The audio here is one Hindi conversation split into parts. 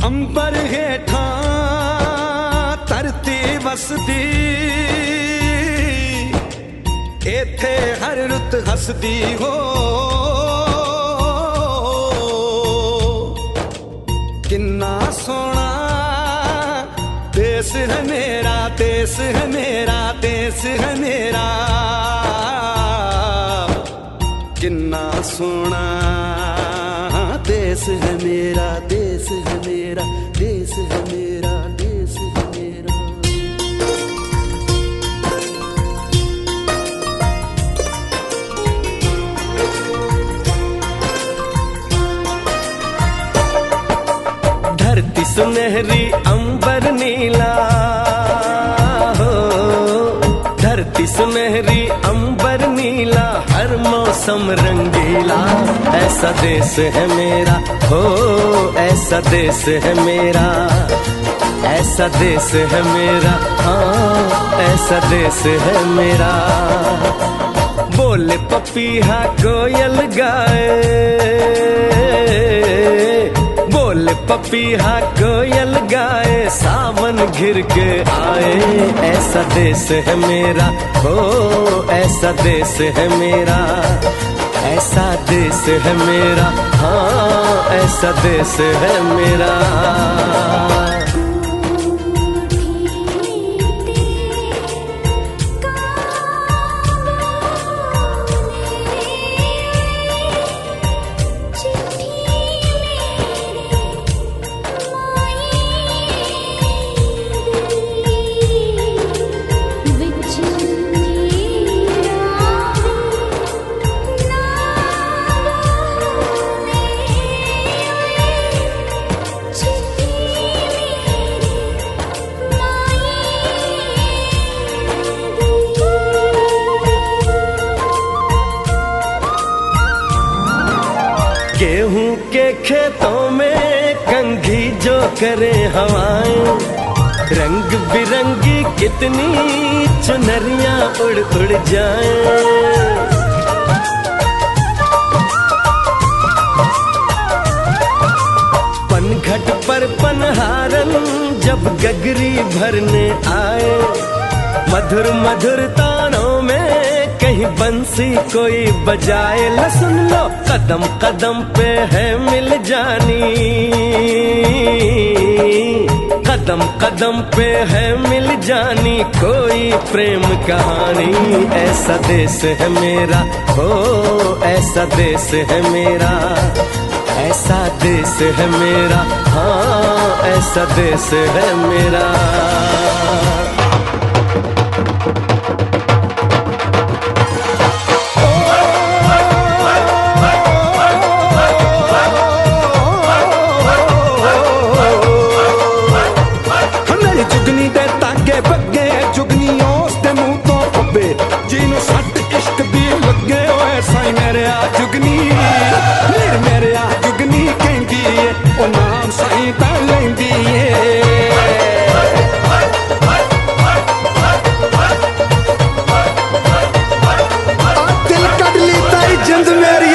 अंबर हेठा धरती वसदी, इथे हर रुत हसदी हो। किन्ना सोना देश है मेरा, देश है मेरा, देश है मेरा। किन्ना सोना देश है मेरा, देश है मेरा, देश है मेरा, देश है मेरा। धरती सुनहरी अंबर नीला हो, धरती सुनहरी अंबर नीला, हर मौसम रंगीला। ऐसा देश है मेरा हो, ऐसा देश है मेरा, ऐसा देश है मेरा, हाँ ऐसा देश है मेरा। बोले पपीहा कोयल गाए, बोले पपीहा कोयल गाए, सावन घिर के आए। ऐसा देश है मेरा हो, ऐसा देश है मेरा, ऐसा देश है मेरा, हाँ ऐसा देश है मेरा। गेहूं के खेतों में कंघी जो करे हवाएं, रंग बिरंगी कितनी चुनरियां उड़ उड़ जाएं। पनघट पर पनहारन जब गगरी भरने आए, मधुर मधुर तानों में कहीं बंसी कोई बजाए। ल सुन लो कदम कदम पे है मिल जानी, कदम कदम पे है मिल जानी कोई प्रेम कहानी। ऐसा देश है मेरा हो, ऐसा देश है मेरा, ऐसा देश है मेरा, हाँ ऐसा देश है मेरा। जुगनी दे ताके बगे, जुगनी उस दे मुंह तो पब्बे, जिन्हों सट इश्क दी लगे ओए साई मेरे आ जुगनी, मेरे आ जुगनी कहंदी है ओ नाम साई ता लैंदी है। दिल कट ली ताई जिंद मेरी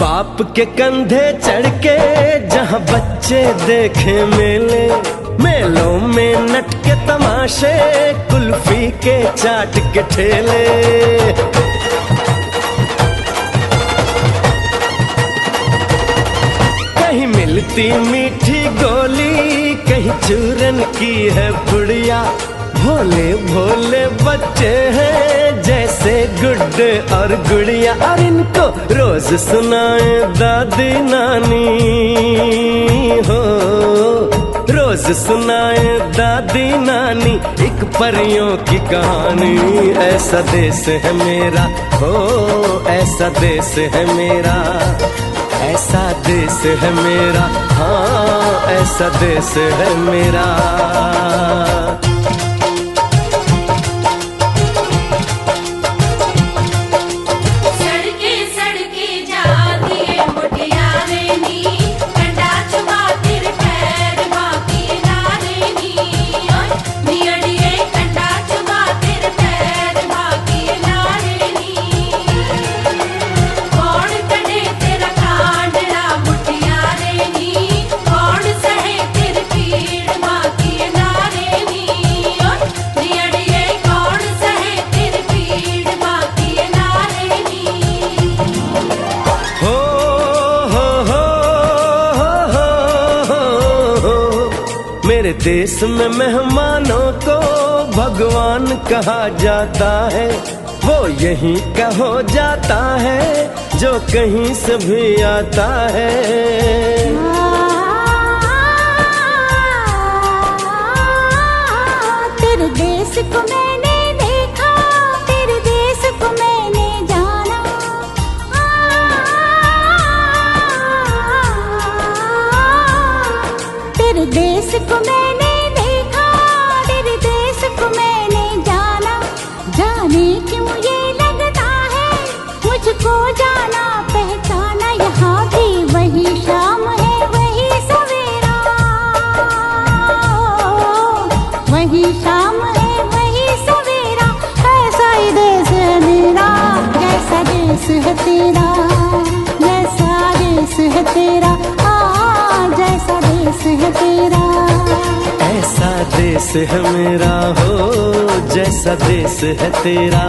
बाप के कंधे चढ़ के जहाँ बच्चे देखे मेले, मेलों में नट के तमाशे, कुल्फी के चाट के ठेले। कहीं मिलती मीठी गोली, कहीं चूरन की है पुड़िया। भोले भोले बच्चे हैं जैसे गुड्डे और गुड़िया, और इनको रोज सुनाए दादी नानी हो, रोज सुनाए दादी नानी एक परियों की कहानी। ऐसा देश है मेरा हो, ऐसा देश है मेरा, ऐसा देश है मेरा, हाँ ऐसा देश है मेरा। सड़के जाती है मुटियारे नी, कंडा चुमा फिर मेरे देश में मेहमानों को भगवान कहा जाता है, वो यहीं का हो जाता है जो कहीं से भी आता है। तेरे देश को मैंने देखा, तेरे देश को मैंने जाना, तेरे देश को मैंने देखा, तेरे देश को मैंने जाना। जाने क्यों ये लगता है मुझको जाना पहचाना, यहाँ भी वही शाम है वही सवेरा, वही शाम है वही सवेरा। ऐसा ही देश है मेरा, जैसा देश है तेरा, जैसा देश है तेरा, जैसा देश है तेरा। ऐसा देश है मेरा हो जैसा देश है तेरा,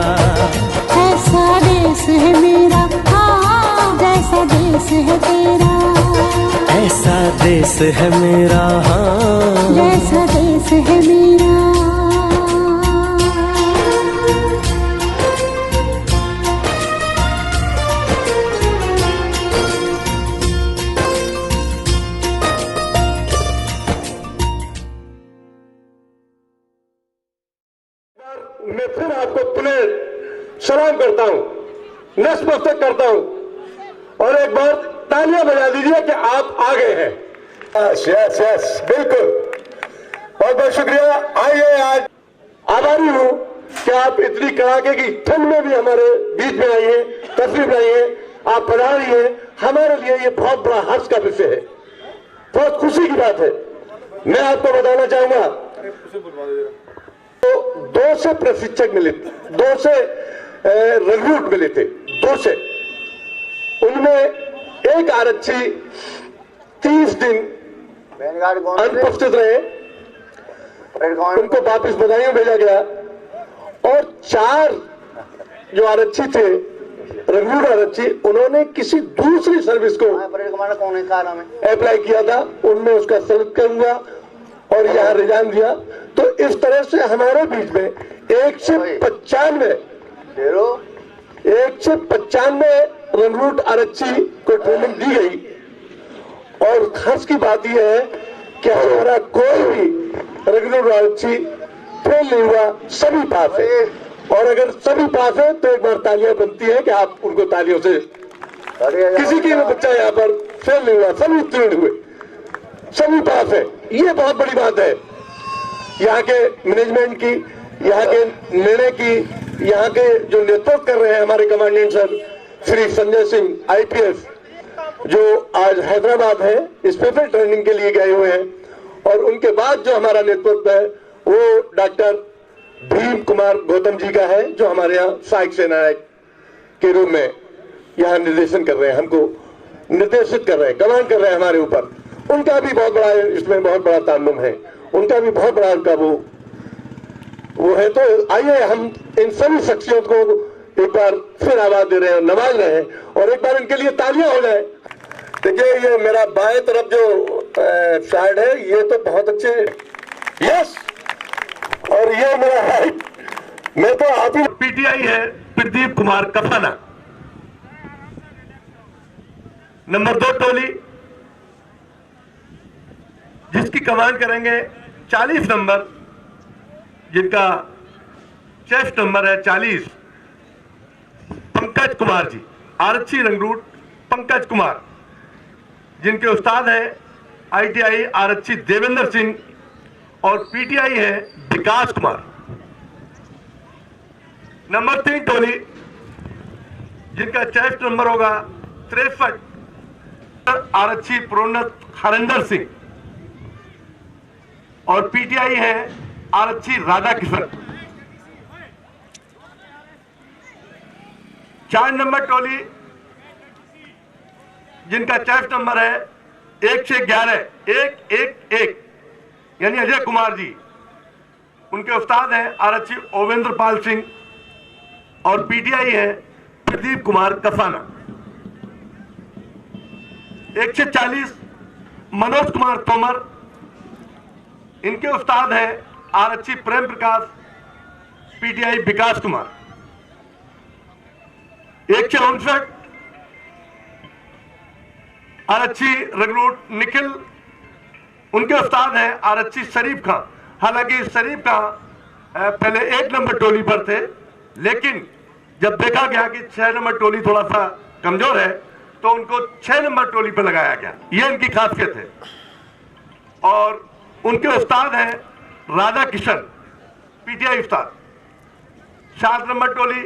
ऐसा देश है मेरा, जैसा देश है तेरा। ऐसा देश है मेरा, जैसा देश है मेरा। मैं फिर आपको पुनः सलाम करता हूं, नतमस्तक करता हूं और एक बार तालियां बजा दीजिए कि आप आ गए हैं। यस यस यस, बिल्कुल, बहुत बहुत शुक्रिया। आइए, आज आभारी हूं कि आप इतनी कड़ाके की ठंड में भी हमारे बीच में आई हैं, तशरीफ लाई हैं, आप पधारी हैं। हमारे लिए ये बहुत बड़ा हर्ष का विषय है, बहुत खुशी की बात है। मैं आपको बताना चाहूंगा, तो 2 से प्रशिक्षक मिले, 2 से रिक्रूट मिले थे, 2 से, उनमें एक आरक्षी 30 दिन अनुपस्थित रहे, उनको वापस बधाइयां भेजा गया। और 4 जो आरक्षी थे, रिक्रूट आरक्षी, उन्होंने किसी दूसरी सर्विस को अप्लाई किया था, उनमें उसका सेलेक्ट करूंगा और यहाँ रिजाइन दिया। तो इस तरह से हमारे बीच में 1 से 95 रिक्रूट आरक्षी को ट्रेनिंग दी गई। और खास की बात यह है कि हमारा कोई भी रिक्रूट आरक्षी फेल नहीं हुआ, सभी पास है। और अगर सभी पास है तो एक बार तालियां बनती है कि आप उनको तालियों से, किसी की भी बच्चा यहाँ पर फेल नहीं हुआ, सभी उत्तीर्ण हुए, सभी पास है। ये बहुत बड़ी बात है यहाँ के मैनेजमेंट की, यहाँ के निर्णय की, यहाँ के जो नेतृत्व कर रहे हैं हमारे commandant sir Shri Sanjay Singh IPS, जो आज हैदराबाद है स्पेशल ट्रेनिंग के लिए गए हुए हैं। और उनके बाद जो हमारा नेतृत्व है वो डॉक्टर भीम कुमार गौतम जी का है, जो हमारे यहाँ सहायक सेनानायक के रूप में यहाँ निर्देशन कर रहे हैं, हमको निर्देशित कर रहे हैं, कमांड कर रहे हैं हमारे ऊपर। उनका भी बहुत बड़ा इसमें बहुत बड़ा ताल्लुम है, उनका भी बहुत बड़ा उनका वो है। तो आइए हम इन सभी शख्सियत को एक बार फिर आवाज दे रहे हैं, नवाज रहे हैं, और एक बार इनके लिए तालियां हो जाए। देखिए, ये मेरा बाएं तरफ जो साइड है, ये तो बहुत अच्छे, यस, और ये मेरा राइट, मैं तो आप ही। पीटीआई है प्रदीप कुमार कफाना। नंबर 2 टोली, जिसकी कमांड करेंगे 40 नंबर, जिनका चेस्ट नंबर है 40, पंकज कुमार जी, आरक्षी रिक्रूट पंकज कुमार, जिनके उस्ताद हैं आईटीआई आरक्षी देवेंद्र सिंह, और पीटीआई है विकास कुमार। नंबर 3 टोली, जिनका चेस्ट नंबर होगा 63, आरक्षी प्रोन्नत हरिंदर सिंह, और पीटीआई है आरक्षी राधा किशन। 4 नंबर टोली, जिनका चेस्ट नंबर है 1 से 11, 111, यानी अजय कुमार जी, उनके उस्ताद हैं आरक्षी ओवेंद्र पाल सिंह, और पीटीआई है प्रदीप कुमार कफाना। 1 से 40 मनोज कुमार तोमर, इनके उस्ताद हैं आरक्षी प्रेम प्रकाश, पीटीआई विकास कुमार। 159 आरक्षी रिक्रूट निखिल, उनके उस्ताद हैं आरक्षी शरीफ खां। हालांकि शरीफ खां पहले 1 नंबर टोली पर थे, लेकिन जब देखा गया कि 6 नंबर टोली थोड़ा सा कमजोर है तो उनको 6 नंबर टोली पर लगाया गया। यह इनकी खासियत है। और उनके उस्ताद हैं राधा किशन, पीटीआई उस्ताद। 7 नंबर टोली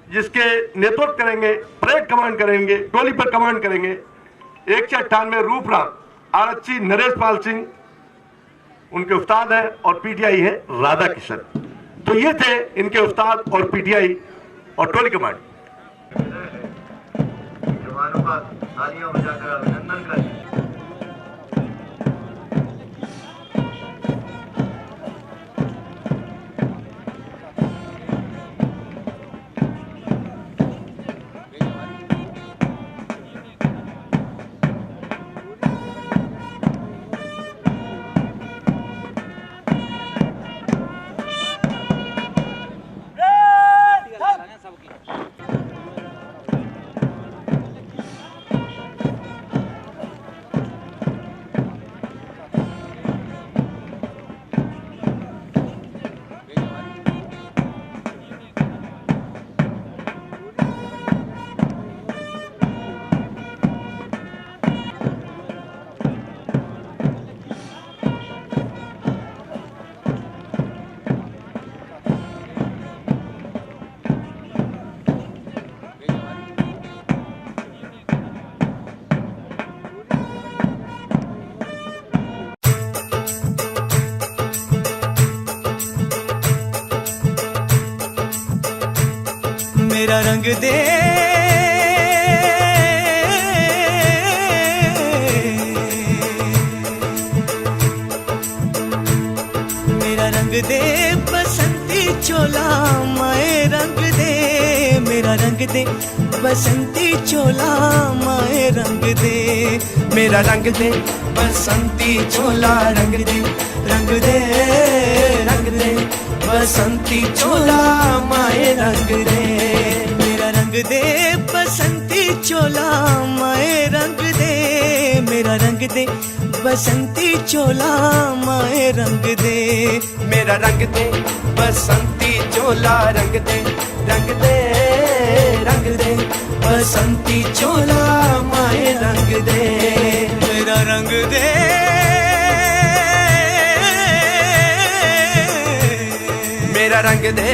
जिसके नेतृत्व करेंगे, परेड कमांड करेंगे, टोली पर कमांड करेंगे 198 रूपराम, आरक्षी नरेश पाल सिंह, उनके उस्ताद हैं और पीटीआई है राधा किशन। तो ये थे इनके उस्ताद और पीटीआई और टोली कमांड। जवानों का तालियां बजाकर अभिनंदन करें। मेरा रंग दे, मेरा रंग दे बसंती चोला, माए रंग दे, मेरा रंग दे बसंती चोला, माए रंग दे, मेरा रंग दे बसंती चोला, रंग दे, रंग दे, रंग दे बसंती चोला, माए रंग दे, मेरा रंग दे बसंती चोला, माए रंग दे, मेरा रंग दे बसंती चोला, माए रंग दे, मेरा रंग दे बसंती चोला, रंग दे, रंग दे, रंग दे बसंती चोला, माए रंग दे, मेरा रंग दे, मेरा रंग दे,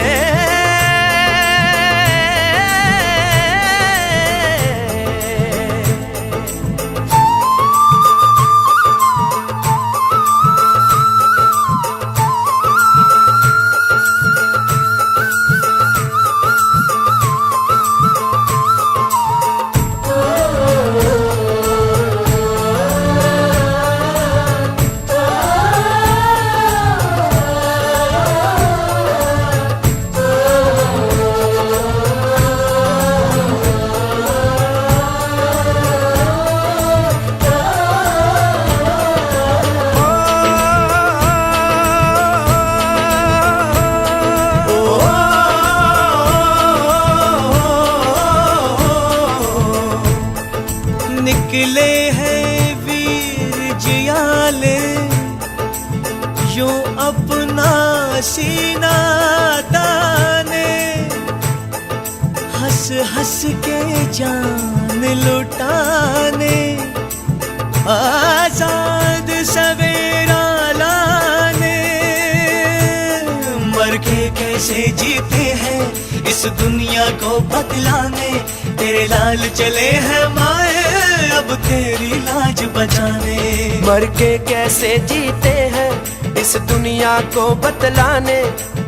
निकले हैं वीर जियाले, यूं अपना सीना ताने, हंस हंस के जान लुटाने, आजाद सवेरा लाने, मर के कैसे जीते हैं इस दुनिया को बदलाने, तेरे लाल चले हैं माए अब तेरी लाज बचाने, मर के कैसे जीते हैं इस दुनिया को बतलाने,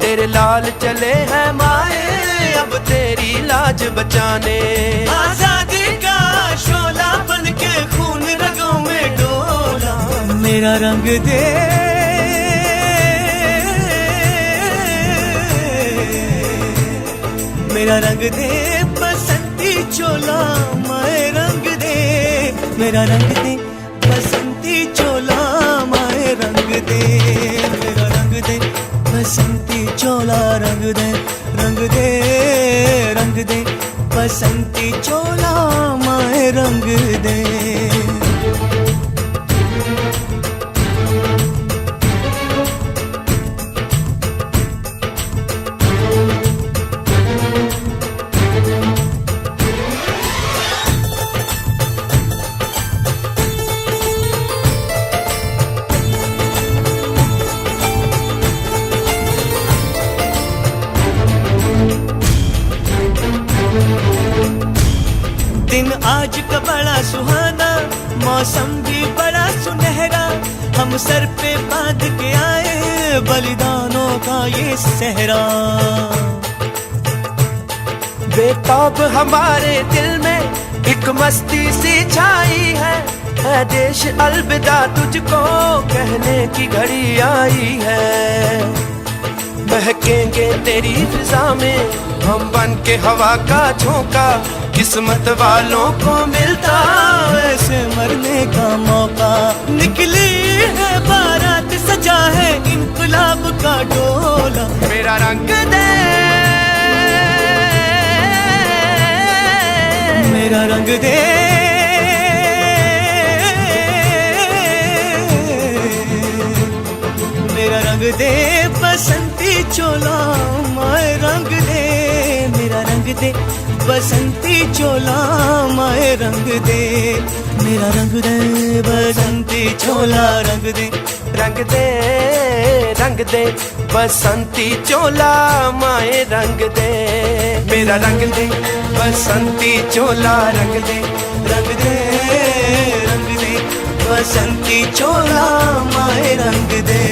तेरे लाल चले हैं माए अब तेरी लाज बचाने, आजादी का शोला बन के खून रगों में डोला, मेरा रंग दे, मेरा रंग दे बसंती चोला, माए रंग दे, मेरा रंग दे बसंती चोला, माए रंग चोला रंग दे, रंग दे, रंग दे बसंती चोला माए रंग दे। दिन आज का बड़ा सुहाना, मौसम भी बड़ा सुनहरा, हम सर पे बांध के आए बलिदानों का ये सहरा। बेताब हमारे दिल में एक मस्ती सी छाई है देश अलविदा तुझको कहने की घड़ी आई है। महकेंगे तेरी फिजा में हम बन के हवा का झोंका, किस्मत वालों को मिलता ऐसे मरने का मौका। निकली है बारात, सजा है इंकलाब का डोला, मेरा रंग दे, मेरा रंग दे, मेरा रंग दे बसंती चोला माए रंग दे, मेरा रंग दे बसंती चोला माए रंग दे, मेरा रंग दे बसंती चोला रंग दे, रंग दे, रंग दे बसंती चोला माए रंग दे, मेरा रंग दे बसंती चोला रंग दे, रंग दे, रंग दे बसंती चोला माए रंग दे।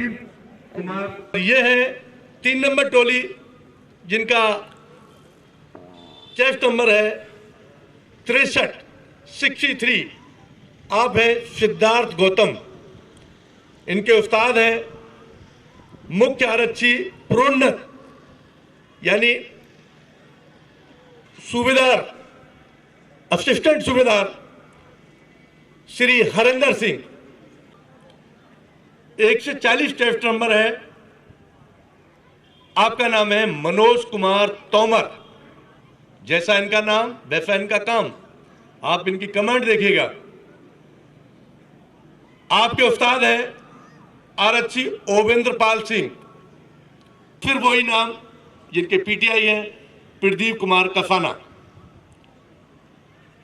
प्रदीप कुमार। ये है 3 नंबर टोली जिनका चेस्ट नंबर है 63। आप है सिद्धार्थ गौतम। इनके उस्ताद हैं मुख्य आरक्षी प्रोन्नत यानी सूबेदार असिस्टेंट सूबेदार श्री हरिंदर सिंह। 1 से 40 टेस्ट नंबर है। आपका नाम है मनोज कुमार तोमर। जैसा इनका नाम वैसा इनका काम। आप इनकी कमांड देखिएगा। आपके उस्ताद हैं आरक्षी ओवेंद्र पाल सिंह। फिर वही नाम जिनके पीटीआई हैं प्रदीप कुमार कसाना।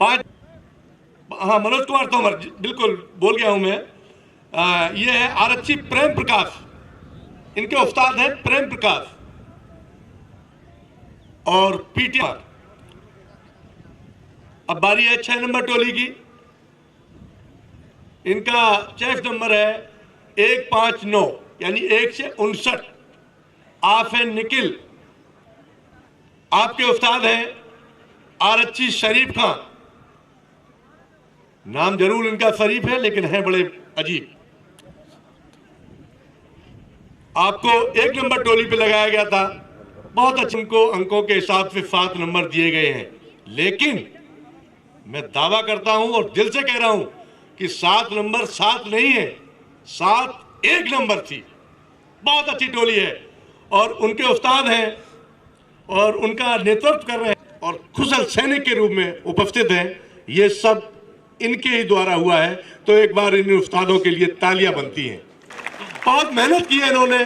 5 हाँ मनोज कुमार तोमर, बिल्कुल बोल गया हूं मैं। ये है आरक्षी प्रेम प्रकाश। इनके उस्ताद हैं प्रेम प्रकाश और पीटीआई। अब बारी है 6 नंबर टोली की। इनका चेस्ट नंबर है 159 यानी 1 से 59। आप है निखिल। आपके उस्ताद हैं आरक्षी शरीफ खान। नाम जरूर इनका शरीफ है लेकिन है बड़े अजीब। आपको 1 नंबर टोली पे लगाया गया था। बहुत अच्छे अंकों के हिसाब से 7 नंबर दिए गए हैं, लेकिन मैं दावा करता हूं और दिल से कह रहा हूं कि 7 नंबर 7 नहीं है, 7 1 नंबर थी। बहुत अच्छी टोली है और उनके उस्ताद हैं और उनका नेतृत्व कर रहे हैं और कुशल सैनिक के रूप में उपस्थित हैं। ये सब इनके ही द्वारा हुआ है, तो एक बार इन उस्तादों के लिए तालियां बनती हैं। बहुत मेहनत की है इन्होंने।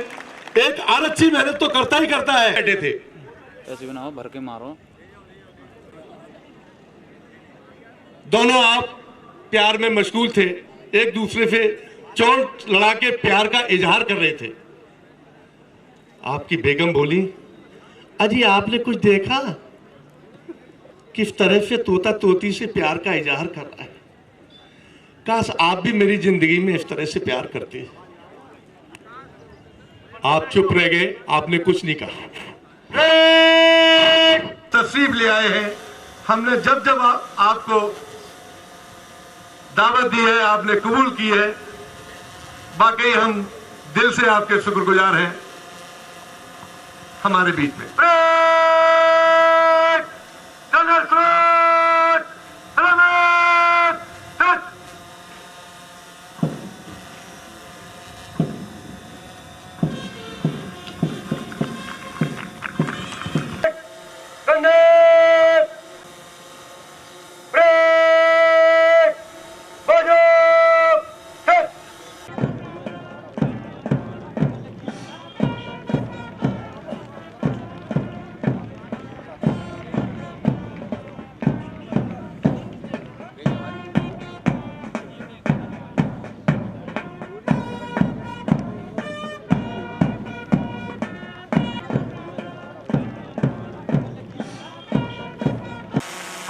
एक आरक्षी मेहनत तो करता ही करता है। बैठे थे ऐसे बनाओ, भर के मारो। दोनों आप प्यार में मशगूल थे, एक दूसरे से चोट लड़ा के प्यार का इजहार कर रहे थे। आपकी बेगम बोली, अजी आपने कुछ देखा किस तरह से तोता तोती से प्यार का इजहार कर रहा है। काश आप भी मेरी जिंदगी में इस तरह से प्यार करते। आप चुप रह गए, आपने कुछ नहीं कहा। तशरीफ ले आए हैं। हमने जब जब आपको दावत दी है आपने कबूल की है। वाकई हम दिल से आपके शुक्रगुजार हैं। हमारे बीच में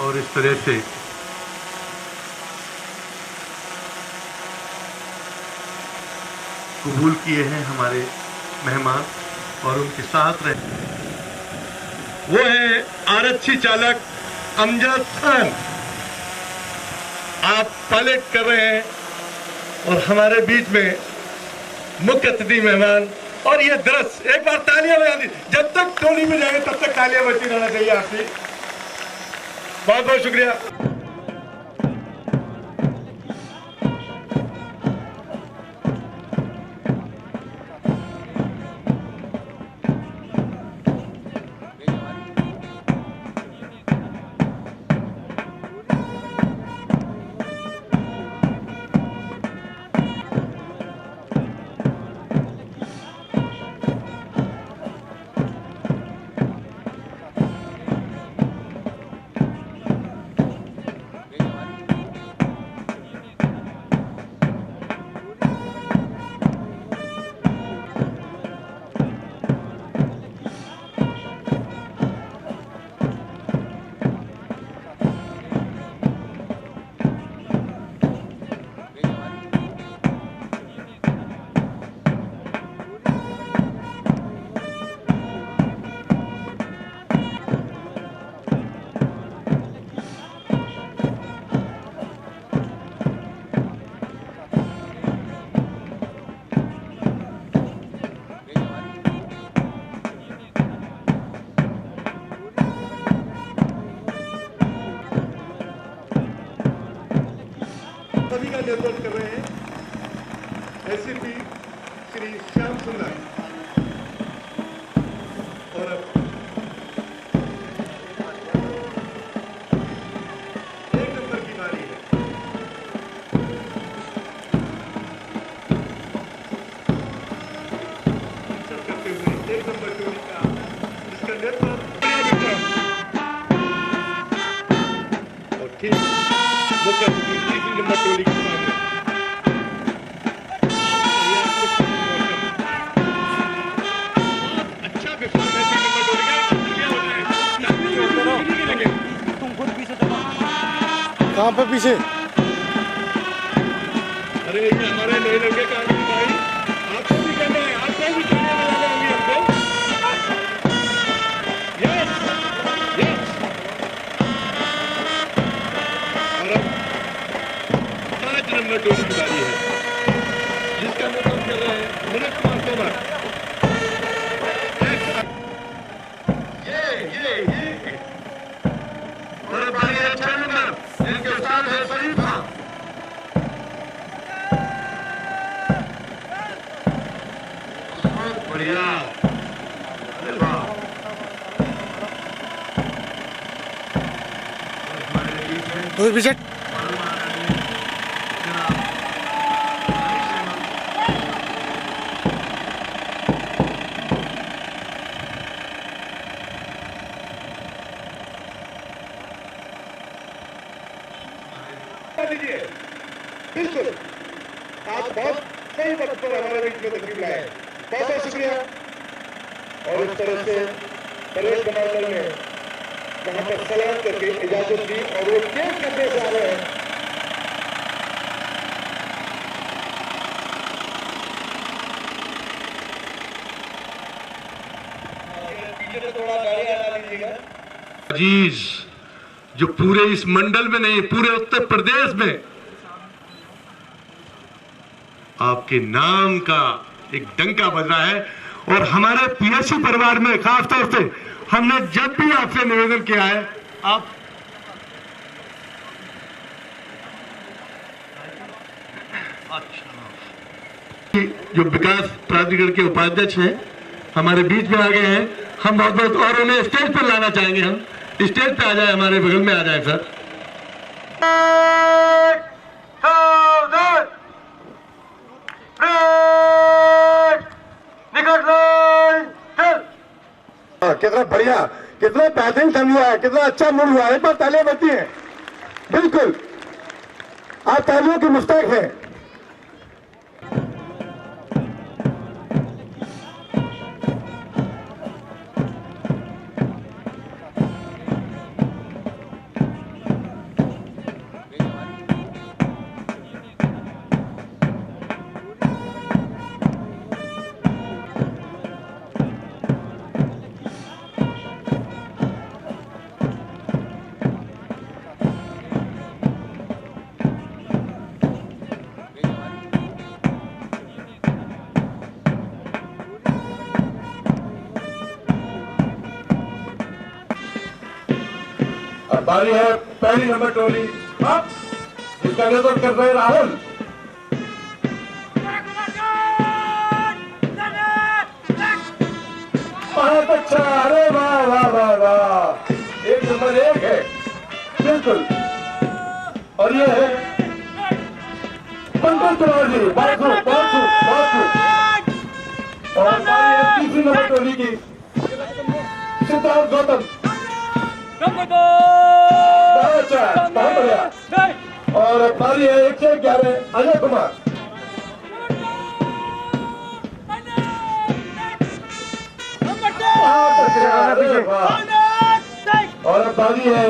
और इस तरह से कबूल किए हैं हमारे मेहमान और उनके साथ रहे। वो है आरक्षी चालक अमजद खान। आप पायलट कर रहे हैं और हमारे बीच में मुख्य अतिथि मेहमान। और ये दृश्य एक बार तालियां बजा दी। जब तक टोली में जाएंगे तब तक तालियां बजती रहना चाहिए आपकी। बहुत बहुत शुक्रिया। सभी का नेतृत्व कर रहे हैं एसीपी श्री श्याम सुंदर। और अब 1 नंबर की बारी है। करते हुए 1 नंबर टोली का जिसका नेतृत्व और ठीक मुख्य नंबर टोली के सामने अच्छा विफल है। 3 नंबर टोली का तुम खुद पीछे चलो। कहाँ पे पीछे? अरे ये हमारे नए लड़के का भाई, आपको भी करना है, आपको भी करने वाले होंगे हमको। Yes yes. और अब 5 नंबर टोली की बारी है जिसका नेतृत्व कर रहे हैं मनोज कुमार तोमर। ये और अब बारी है 6 नंबर जिनके उस्ताद है शरीफा। बढ़िया, अरे वाह। पीछे दीजिए। बिल्कुल, आप बहुत सही वक्त पर हमारे बीच में तकलीफ लाए, बहुत बहुत शुक्रिया। और इस तरह से परेड कमांडर ने वहां पर सलाम करके इजाजत दी और वो केस करने से आ रहे हैं। अजीज, जो पूरे इस मंडल में नहीं, पूरे उत्तर प्रदेश में आपके नाम का एक डंका बज रहा है। और हमारे पीएससी परिवार में खास तौर से हमने जब भी आपसे निवेदन किया है, आप जो विकास प्राधिकरण के उपाध्यक्ष हैं हमारे बीच में आ गए हैं, हम बहुत बहुत और उन्हें स्टेज पर लाना चाहेंगे। हम स्टेज पे आ जाए, हमारे बगल में आ जाए सर। कितना बढ़िया, कितना बेहतरीन टर्न हुआ है, कितना अच्छा मूड हुआ है। एक बार तालियां बजती हैं। बिल्कुल, आप तालियों की मुस्तक हैं। बारी है पहली नंबर टोली अब, जिसका नेतृत्व कर रहे राहुल। बहुत अच्छा, अरे वाह वाह वाह वाह, 1 नंबर 1 है बिल्कुल। और ये है पंकज कुमार जी, बहुत खूब बहुत खूब बहुत खूब। और बारी है तीसरी नंबर टोली की सिद्धार्थ गौतम। बहुत अच्छा, बहुत बढ़िया। और बारी है 111 अजय कुमार। और अब बारी है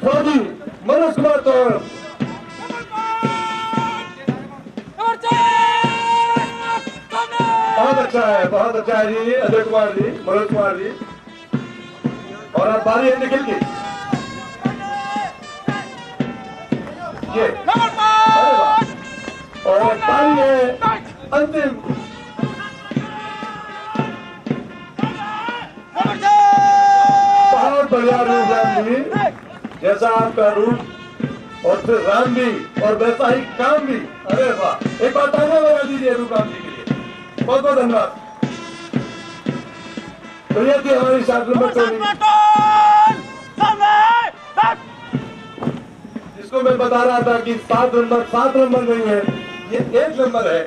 फौजी मनोज कुमार तोमर। बहुत अच्छा है जी अजय कुमार जी, मनोज कुमार जी। और अब बारी है निखिल की। ये और बारी है अंतिम बहुत बढ़िया रूप है जी, जैसा आपका रूप और फिर राम भी और वैसा ही काम भी। अरे वाह, एक बार तालियां बजा दीजिए अनुराम जी के लिए। बहुत बहुत धन्यवाद। तो ये थी हमारी 7 नंबर टोली, जिसको मैं बता रहा था कि 7 नंबर नहीं है, ये 1 नंबर है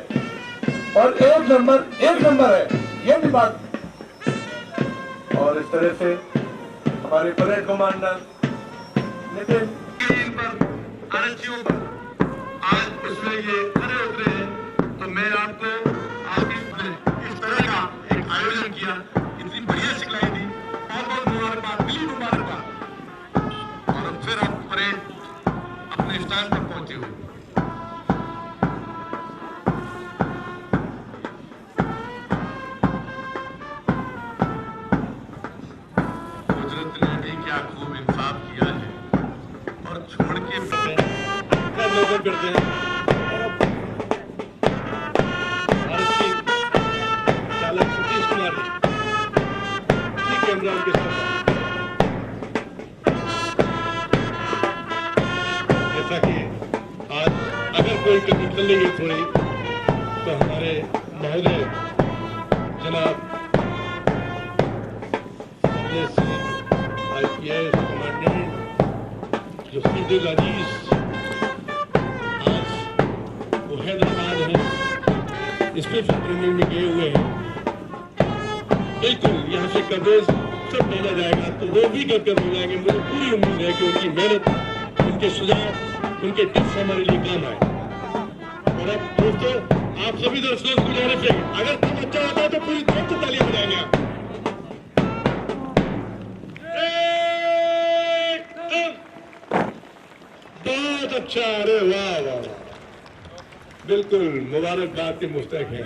और 1 नंबर है, ये भी बात। और इस तरह से हमारे परेड कमांडर नितिन आरक्षियों पर आज उसमें ये खड़े उतरे हैं, तो मैं आपको आपकी इस तरह का एक आयोजन किया, इतनी बढ़िया सिखलाई दी, बहुत बहुत मुबारकबाद, दिली मुबारकबाद। और फिर आप परेड अपने स्थान पर पहुंचे हुए। गुजरत ने भी क्या खूब इंसाफ किया है और छोड़ के लोगों करते हैं। आरक्षी चालक सतीश कुमार जी कैमरा के साथ, जैसा कि आज अगर कोई कमी चल रही है थोड़ी, तो हमारे महोदय जनाब IPS कमांडेंट जो सीधे अजीज हैदराबाद है, स्पेशल ट्रेनिंग में गए हुए हैं, बिल्कुल यहाँ से कवरेज सब डाला जाएगा, तो वो भी कर हो जाएंगे। मुझे पूरी उम्मीद है कि उनकी मेहनत, उनके सुझाव, उनके टिप्स हमारे लिए काम आए। और अब दोस्तों, आप सभी दर्शकों को गुजारिश है, अगर काम अच्छा होता है तो पूरी तरह से तालियां बजाएंगे आप। बहुत अच्छा, अरे वाह वाह, बिल्कुल मुबारकबाद के मुस्तहक हैं।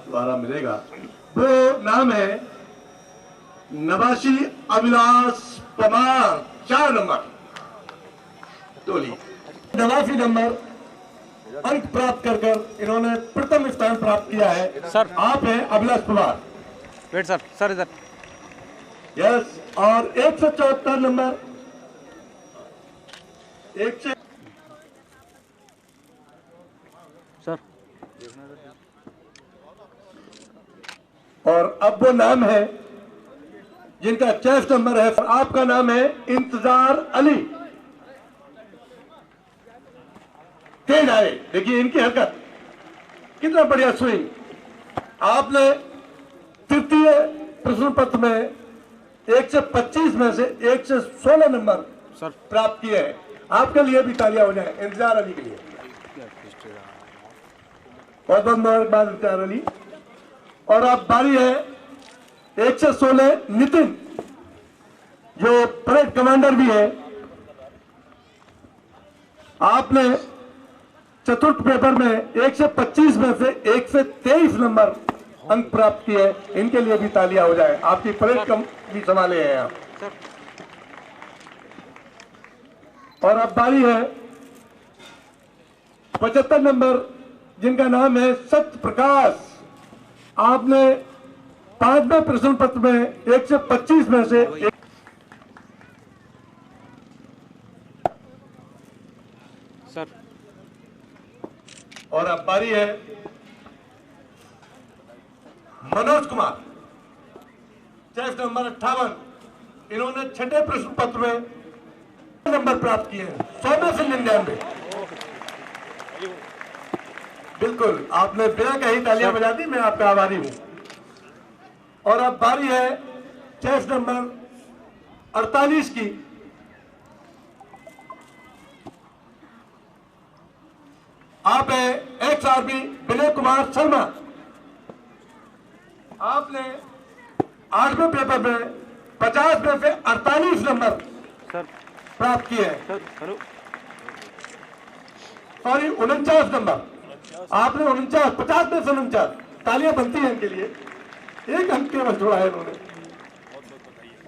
द्वारा मिलेगा, वो नाम है नवासी अविनाश पमार, 4 नंबर टोली। 89 नंबर अंक प्राप्त कर इन्होंने प्रथम स्थान प्राप्त किया है। सर आप हैं अभिलाष पवार। वेट सर इधर। यस, और 174 नंबर सर। और अब वो नाम है जिनका 6 नंबर है, आपका नाम है इंतजार अली। तेज आए, देखिए इनकी हरकत, कितना बढ़िया स्विंग। आपने तृतीय प्रश्न पत्र में 125 में से 116 नंबर सर प्राप्त किए हैं। आपके लिए भी तालियां हो जाए इंतजार अली के लिए। बहुत बहुत मुबारकबाद इंतजार अली। और अब बारी है 116 नितिन, जो परेड कमांडर भी है। आपने चतुर्थ पेपर में 125 में से 123 नंबर अंक प्राप्त किए। इनके लिए भी तालियां हो जाए, आपकी परेड कम भी संभाले हैं आप। और अब बारी है 75 नंबर, जिनका नाम है सत्य प्रकाश। आपने 5वें प्रश्न पत्र में 125 में से सर। और अब बारी है मनोज कुमार, टेस्ट नंबर 58। इन्होंने छठे प्रश्न पत्र में नंबर प्राप्त किए हैं, 100 में से 99। बिल्कुल, आपने बिना कहीं तालियां बजा दी, मैं आपका आभारी हूं। और अब बारी है टेस्ट नंबर 48 की। आप है एक्स आर्मी विनय कुमार शर्मा। आपने 8वें पेपर में 50 में से 48 नंबर सर प्राप्त किए हैं। सर हेलो सॉरी, 49 नंबर आपने 49, 50 में से 49। तालियां बनती हैं इनके लिए, एक अंक केवल छोड़ा है इन्होंने।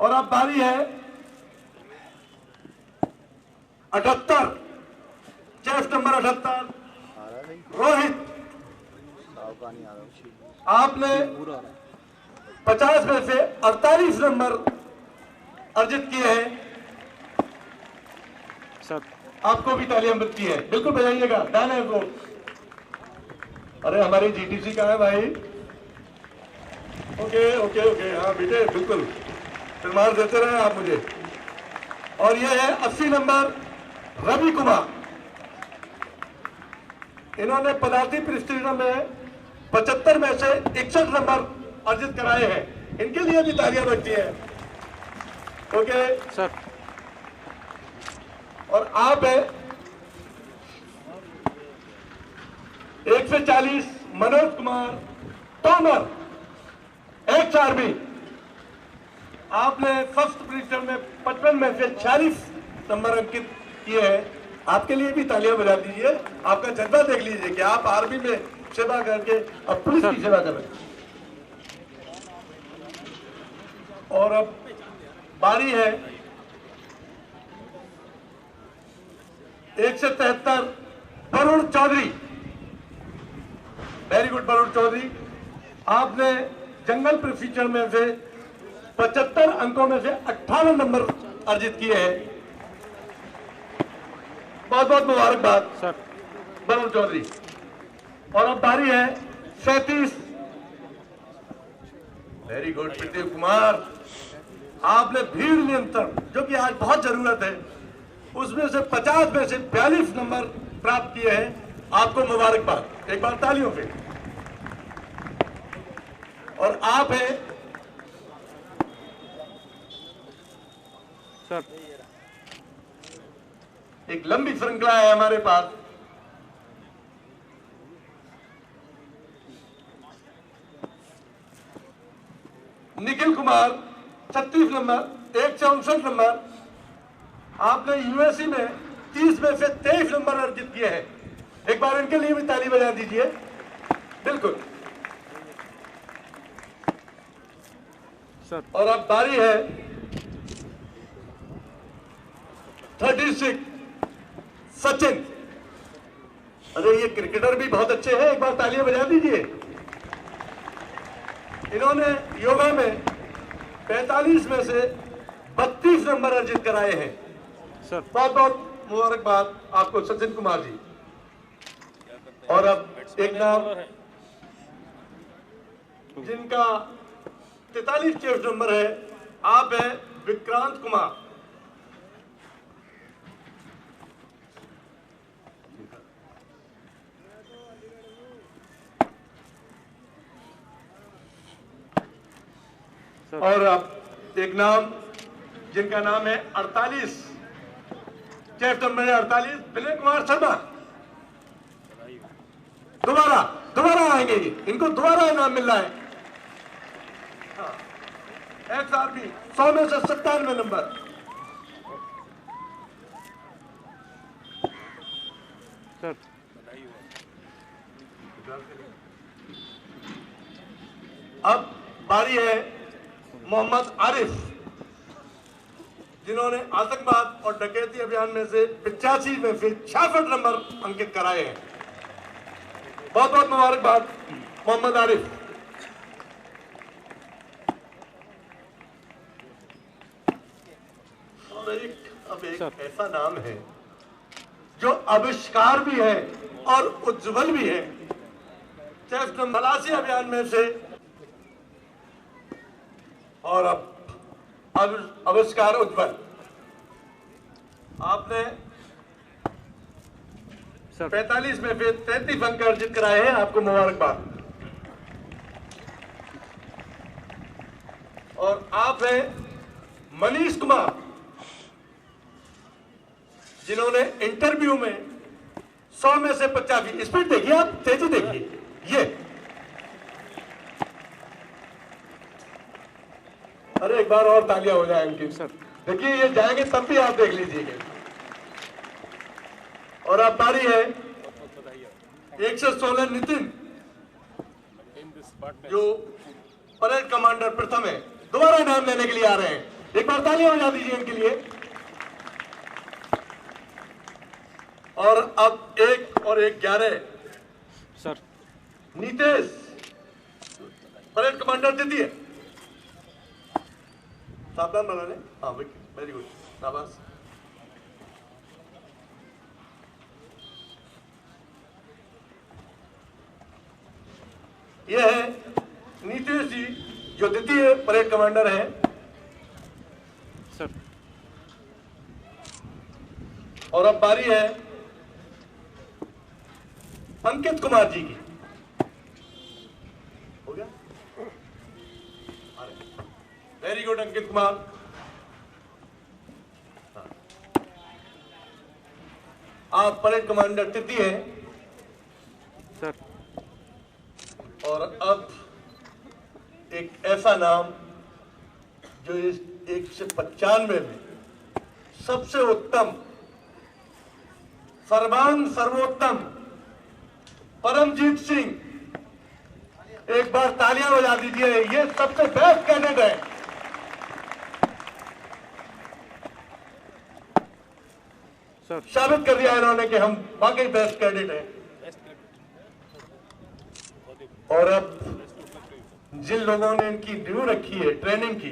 और अब बारी है 78, चेस्ट नंबर 78 रोहित। आपने 50 में से 48 नंबर अर्जित किए हैं। सर। आपको भी तालियां मिलती है, बिल्कुल बजाइएगा, डाल है वो। अरे हमारी जीटीसी का है भाई। ओके ओके ओके, हाँ बेटे बिल्कुल, फिर मार देते रहे आप मुझे। और यह है 80 नंबर रवि कुमार। इन्होंने पदार्थी परिस्थितियों में 75 में से 61 नंबर अर्जित कराए हैं। इनके लिए भी तालियां बजती हैं। Okay sir. और आप है 1 से 40 मनोज कुमार तोमर, एक्स आर्मी। आपने फर्स्ट पोजीशन में 55 में से 46 नंबर अंकित किए हैं। आपके लिए भी तालियां बजा दीजिए, आपका जज्बा देख लीजिए कि आप आर्मी में सेवा करके अब पुलिस की सेवा कर रहे हैं। और अब बारी है 1 से 73 वरुण चौधरी। Very good Varun Chaudhary. आपने जंगल प्रोसीजर में से 75 अंकों में से 58 नंबर अर्जित किए हैं। बहुत बहुत मुबारकबाद सर। वरुण चौधरी। और अब बारी है 37। Very good Pradeep Kumar. आपने भीड़ नियंत्रण, जो कि आज बहुत जरूरत है, उसमें से 50 में से 42 नंबर प्राप्त किए हैं। आपको मुबारकबाद, एक बार तालियों पे। और आप है सर। एक लंबी श्रृंखला है हमारे पास। Nikhil Kumar 36 number, 164 number. आपने यूएससी में 30 में से 23 नंबर अर्जित किए हैं। एक बार इनके लिए भी ताली बजा दीजिए। बिल्कुल। सर। और अब बारी है 36 सचिन। अरे ये क्रिकेटर भी बहुत अच्छे हैं, एक बार तालियां बजा दीजिए। इन्होंने योगा में 45 में से 32 नंबर अर्जित कराए हैं। सर। बहुत बहुत मुबारकबाद आपको सचिन कुमार जी। और अब एक नाम जिनका 43 चेस्ट नंबर है, आप है विक्रांत कुमार। और अब एक नाम जिनका नाम है 48 चेस्ट नंबर है 48 विनय कुमार शर्मा। दोबारा आएंगे, इनको दोबारा इनाम मिल रहा है। एक्स आर्मी 100 में से 97 नंबर। सर। अब बारी है मोहम्मद आरिफ, जिन्होंने आतंकवाद और डकैती अभियान में से 85 में से 66 नंबर अंकित कराए हैं। बहुत बहुत मुबारकबाद मोहम्मद आरिफ। और अब एक ऐसा नाम है जो आविष्कार भी है और उज्जवल भी है। चेस्ट तलाशी अभियान में से और अब आविष्कार उज्जवल आपने 45 में फिर 33 अंक अर्जित कराए हैं, आपको मुबारकबाद। और आप हैं मनीष कुमार, जिन्होंने इंटरव्यू में 100 में से 85। स्पीड देखिए, आप तेजी देखिए। ये अरे एक बार और तालियां हो जाए इनकी। सर देखिए ये जाएंगे तब भी आप देख लीजिएगा। और अब बारी है 116 नितिन, जो परेड कमांडर प्रथम है, दोबारा नाम लेने के लिए आ रहे हैं। एक बार तालियां बजा दीजिए इनके लिए। और अब 1 और 1 11 सर नीतेश, परेड कमांडर द्वितीय। सावधान बनाने। हाँ वेरी गुड, शाबाश। यह है नीतीश जी, जो द्वितीय परेड कमांडर है। सर और अब बारी है अंकित कुमार जी की। हो गया, वेरी गुड अंकित कुमार। आप परेड कमांडर तृतीय हैं। सर और अब एक ऐसा नाम जो इस 195 में सबसे उत्तम, सर्वांग सर्वोत्तम परमजीत सिंह, एक बार तालियां बजा दीजिए। ये सबसे बेस्ट कैडेट है। सर साबित कर दिया इन्होंने कि हम वाकई बेस्ट कैडेट हैं। और अब जिन लोगों ने इनकी ड्यू रखी है ट्रेनिंग की,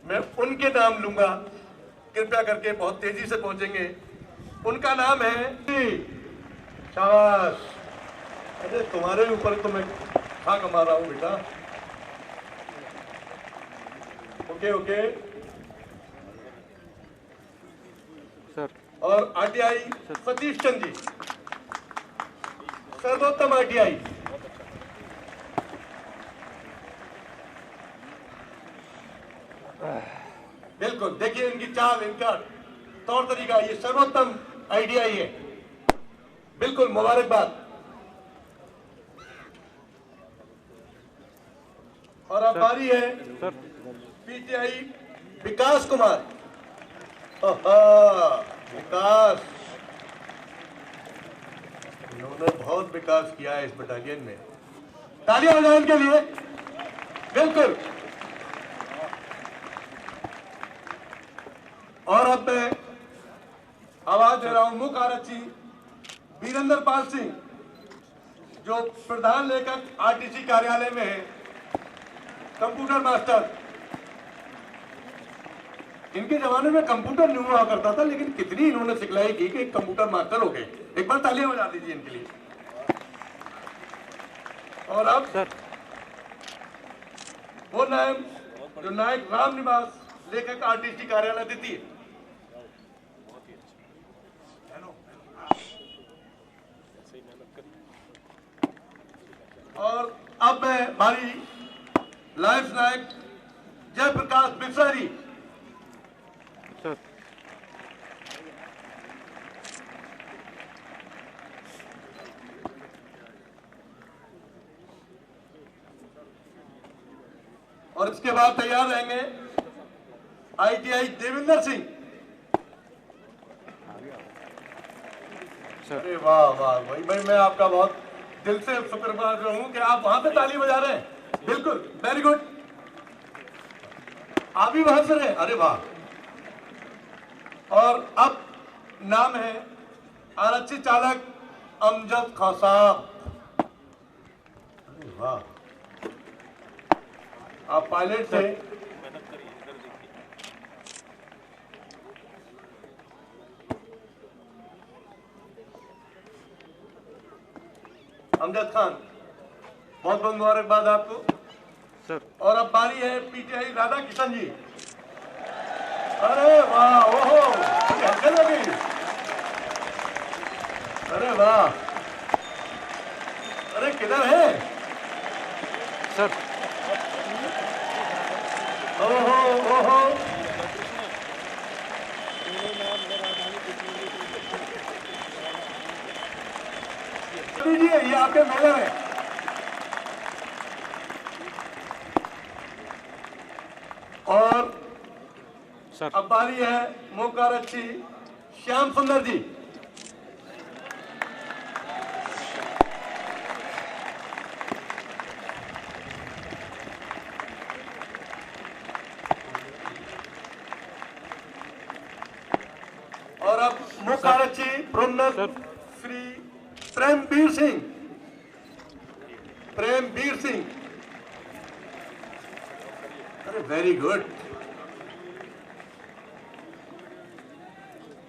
मैं उनके नाम लूंगा, कृपया करके बहुत तेजी से पहुंचेंगे। उनका नाम है, शाबाश। अरे तुम्हारे ऊपर तो मैं खा कमा रहा हूं बेटा। Okay okay. सर और आरटीआई सतीश चंद जी, सर्वोत्तम आरटीआई। बिल्कुल, देखिए इनकी चाल, इनका तौर तरीका, ये सर्वोत्तम आईटीआई है। बिल्कुल मुबारकबाद। और अब बारी है सर पीटीआई विकास कुमार। विकास, इन्होंने बहुत विकास किया है इस बटालियन में। तालियां बजाएं इनके लिए। बिल्कुल। और अब मैं आवाज दे रहा हूं मुख्य आरक्षी वीरेंद्र पाल सिंह, जो प्रधान लेखक आरटीसी कार्यालय में है, कंप्यूटर मास्टर। इनके जमाने में कंप्यूटर नहीं हुआ करता था, लेकिन कितनी इन्होंने सिखलाई की कि कंप्यूटर मास्टर हो गए। एक बार तालियां बजा दीजिए इनके लिए। और अब सर वो नायक, जो नायक राम निवास लेखक आरटीसी कार्यालय द्वितीय। और अब मैं हमारी लाइफ नायक जयप्रकाश बिस्सा जी। सर और इसके बाद तैयार रहेंगे आईटीआई देवेंद्र सिंह। अरे वाह वाह भाई, मैं आपका बहुत दिल से शुक्रगुजार हूं कि आप वहां पे ताली बजा रहे हैं। बिल्कुल, वेरी गुड। आप भी वहां से रहे, अरे वाह। और अब नाम है आरक्षी चालक अमजद खान साहब। अरे वाह, आप पायलट थे। अमजद खान, बहुत बहुत मुबारकबाद आपको। सर और अब बारी है पीटीआई राधा किशन जी। अरे वाह, ओहो, कैसे लगी? अरे वाह, अरे किधर है? सर ओहो ओहो, लीजिए, ये आपके मेडल है। और सर अब बारी है मोकार अच्छी श्याम सुंदर जी। और अब मोकार अच्छी प्रोन्नत सर। श्री प्रेमवीर सिंह। प्रेमवीर सिंह, अरे वेरी गुड।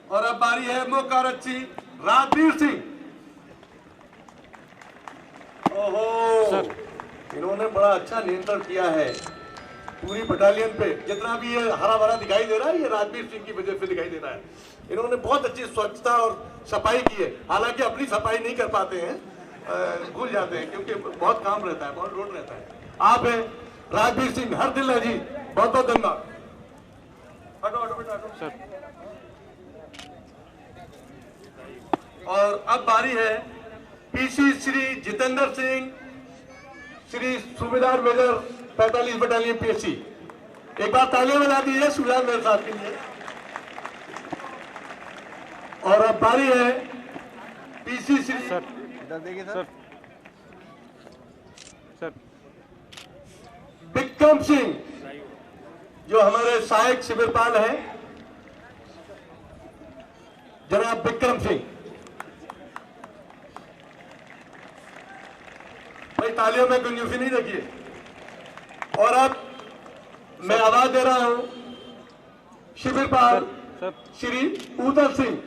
और अब बारी है मोकार अच्छी राजवीर सिंह। ओहो, सर। इन्होंने बड़ा अच्छा नियंत्रण किया है पूरी बटालियन पे। जितना भी ये हरा भरा दिखाई दे रहा है, ये राजवीर सिंह की वजह से दिखाई दे रहा है। इन्होंने बहुत अच्छी स्वच्छता और सफाई की है। हालांकि अपनी सफाई नहीं कर पाते हैं, भूल जाते हैं, क्योंकि बहुत काम रहता है, बहुत लोड रहता है। आप है राजवीर सिंह, हर दिल है जी, बहुत बहुत धन्यवाद। हटो हटो बेटा हटो। सर और अब बारी है पीसी श्री जितेंद्र सिंह, श्री सूबेदार मेजर 45 बटालियन पीएससी। एक बार तालियां बजा दीजिए सूबेदार मेजर साहब के लिए। और अब बारी है PC Shri sir sir sir Vikram Singh, जो हमारे सहायक शिविरपाल हैं, जनाब विक्रम सिंह। भाई तालियों में कंजूसी नहीं रखिए। और अब मैं आवाज दे रहा हूं शिविरपाल सर श्री उदय सिंह।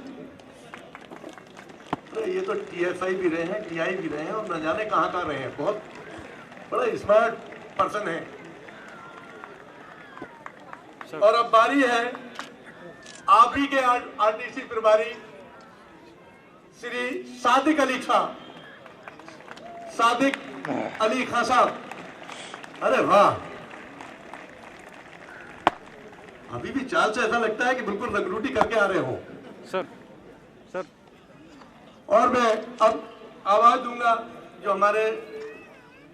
अरे ये तो टीएसआई भी रहे हैं, टीआई भी रहे हैं, और न जाने कहां कहां रहे हैं। बहुत बड़ा स्मार्ट पर्सन है। सर। और अब बारी है आप ही के आरटीसी प्रभारी श्री सादिक अली खां। सादिक अली खां साहब, अरे वाह, अभी भी चाल से ऐसा लगता है कि बिल्कुल रंगरूटी करके आ रहे हो। सर सर और मैं अब आवाज दूंगा जो हमारे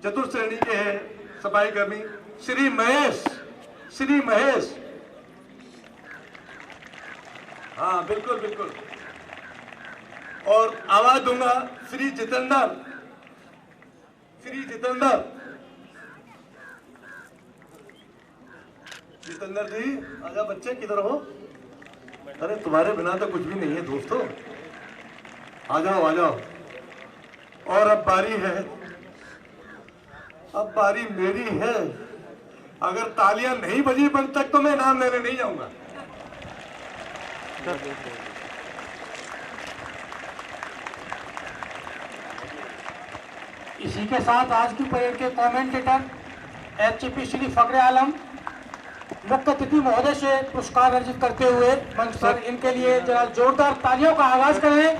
चतुर्थ श्रेणी के हैं सफाई कर्मी श्री महेश। श्री महेश, हाँ बिल्कुल बिल्कुल। और आवाज दूंगा श्री जितेंद्र। श्री जितेंद्र, जितेंद्र जी आजा बच्चे, किधर हो? अरे तुम्हारे बिना तो कुछ भी नहीं है दोस्तों, आ जाओ आ जाओ। और अब बारी है, अब बारी मेरी है। अगर तालियां नहीं बजी बंद तक तो मैं नाम लेने नहीं जाऊंगा। इसी के साथ आज की परेड के कमेंटेटर एचपी श्री फखरे आलम मुख्य अतिथि महोदय से पुरस्कार अर्जित करते हुए मंच पर इनके लिए जरा जोरदार तालियों का आगाज करें।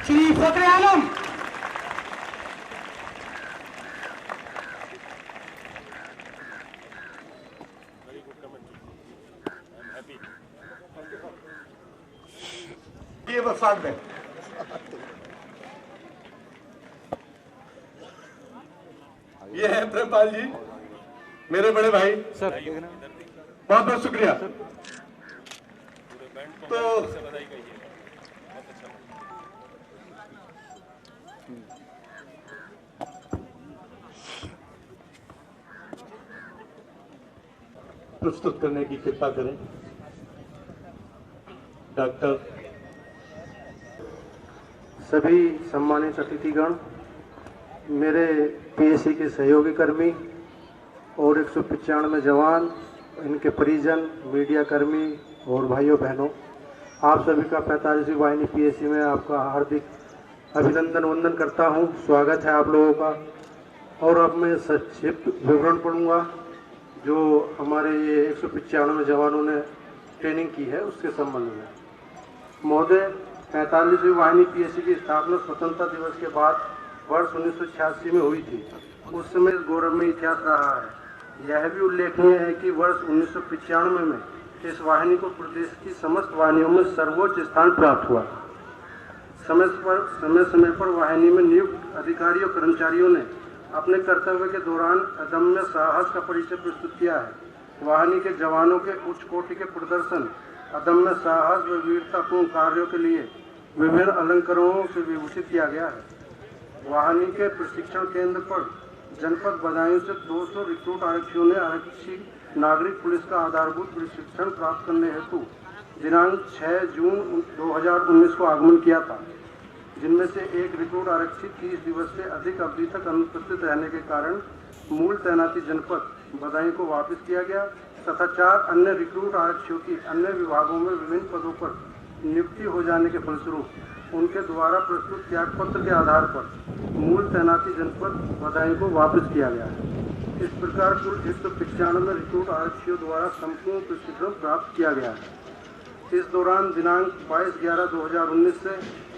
श्री फखरे आलम। ये बस साथ में ये है प्रेमपाल जी, मेरे बड़े भाई। सर बहुत बहुत शुक्रिया। तो प्रस्तुत करने की कृपा करें डॉक्टर। सभी सम्मानित अतिथिगण, मेरे पीएससी के सहयोगी कर्मी और 195 जवान, इनके परिजन, मीडिया कर्मी और भाइयों बहनों, आप सभी का 45वीं वाहिनी पीएससी में आपका हार्दिक अभिनंदन वंदन करता हूं। स्वागत है आप लोगों का। और अब मैं संक्षिप्त विवरण पढ़ूंगा जो हमारे ये 195 जवानों ने ट्रेनिंग की है उसके संबंध में। महोदय, 45वीं वाहिनी पीएससी की स्थापना स्वतंत्रता दिवस के बाद वर्ष 1986 में हुई थी। उस समय गौरवमय इतिहास रहा है। यह भी उल्लेखनीय है कि वर्ष 1995 में इस वाहिनी को प्रदेश की समस्त वाहिनियों में सर्वोच्च स्थान प्राप्त हुआ। समय पर वाहिनी में नियुक्त अधिकारियों कर्मचारियों ने अपने कर्तव्य के दौरान अदम्य साहस का परिचय प्रस्तुत किया है। वाहिनी के जवानों के उच्च कोटि के प्रदर्शन, अदम्य साहस व वीरतापूर्ण कार्यों के लिए विभिन्न अलंकरणों से विभूषित किया गया है। वाहिनी के प्रशिक्षण केंद्र पर जनपद बदायूं से 200 रिक्रूट आरक्षियों ने आरक्षी नागरिक पुलिस का आधारभूत प्रशिक्षण प्राप्त करने हेतु दिनांक 6 जून 2019 को आगमन किया था, जिनमें से एक रिक्रूट आरक्षी 30 दिवस से अधिक अवधि तक अनुपस्थित रहने के कारण मूल तैनाती जनपद बदायूं को वापस किया गया तथा 4 अन्य रिक्रूट आरक्षियों की अन्य विभागों में विभिन्न पदों पर नियुक्ति हो जाने के फलस्वरूप उनके द्वारा प्रस्तुत त्यागपत्र के आधार पर मूल तैनाती जनपद बदायूं को वापस किया गया है। इस प्रकार कुल 195 रिक्रूट आरक्षियों द्वारा संपूर्ण प्रशिक्षण प्राप्त किया गया है। इस दौरान दिनांक 22/11/2019 से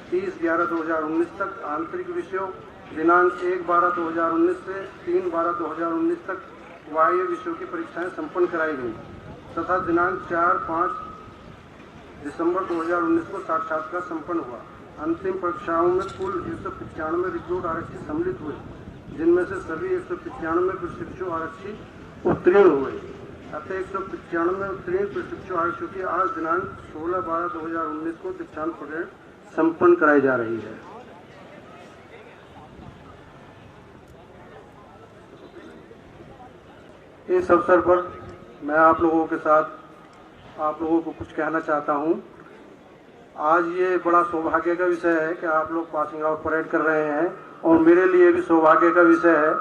30/11/2019 तक आंतरिक विषयों, दिनांक 1/12/2019 से 3/12/2019 तक बाह्य विषयों की परीक्षाएं संपन्न कराई गई तथा दिनांक 4-5 दिसंबर 2019 को साक्षात्कार संपन्न हुआ। अंतिम परीक्षाओं में कुल 195 रिक्रूट आरक्षी सम्मिलित हुए, जिनमें से सभी 195 प्रशिक्षु आरक्षी उत्तीर्ण हुए। अतः 195 उत्तीर्ण प्रशिक्षु आरक्षियों की आज दिनांक 16/12/2019 को दीक्षांत परेड संपन्न कराई जा रही है। इस अवसर पर मैं आप लोगों के साथ आप लोगों को कुछ कहना चाहता हूं। आज ये बड़ा सौभाग्य का विषय है कि आप लोग पासिंग आउट परेड कर रहे हैं और मेरे लिए भी सौभाग्य का विषय है।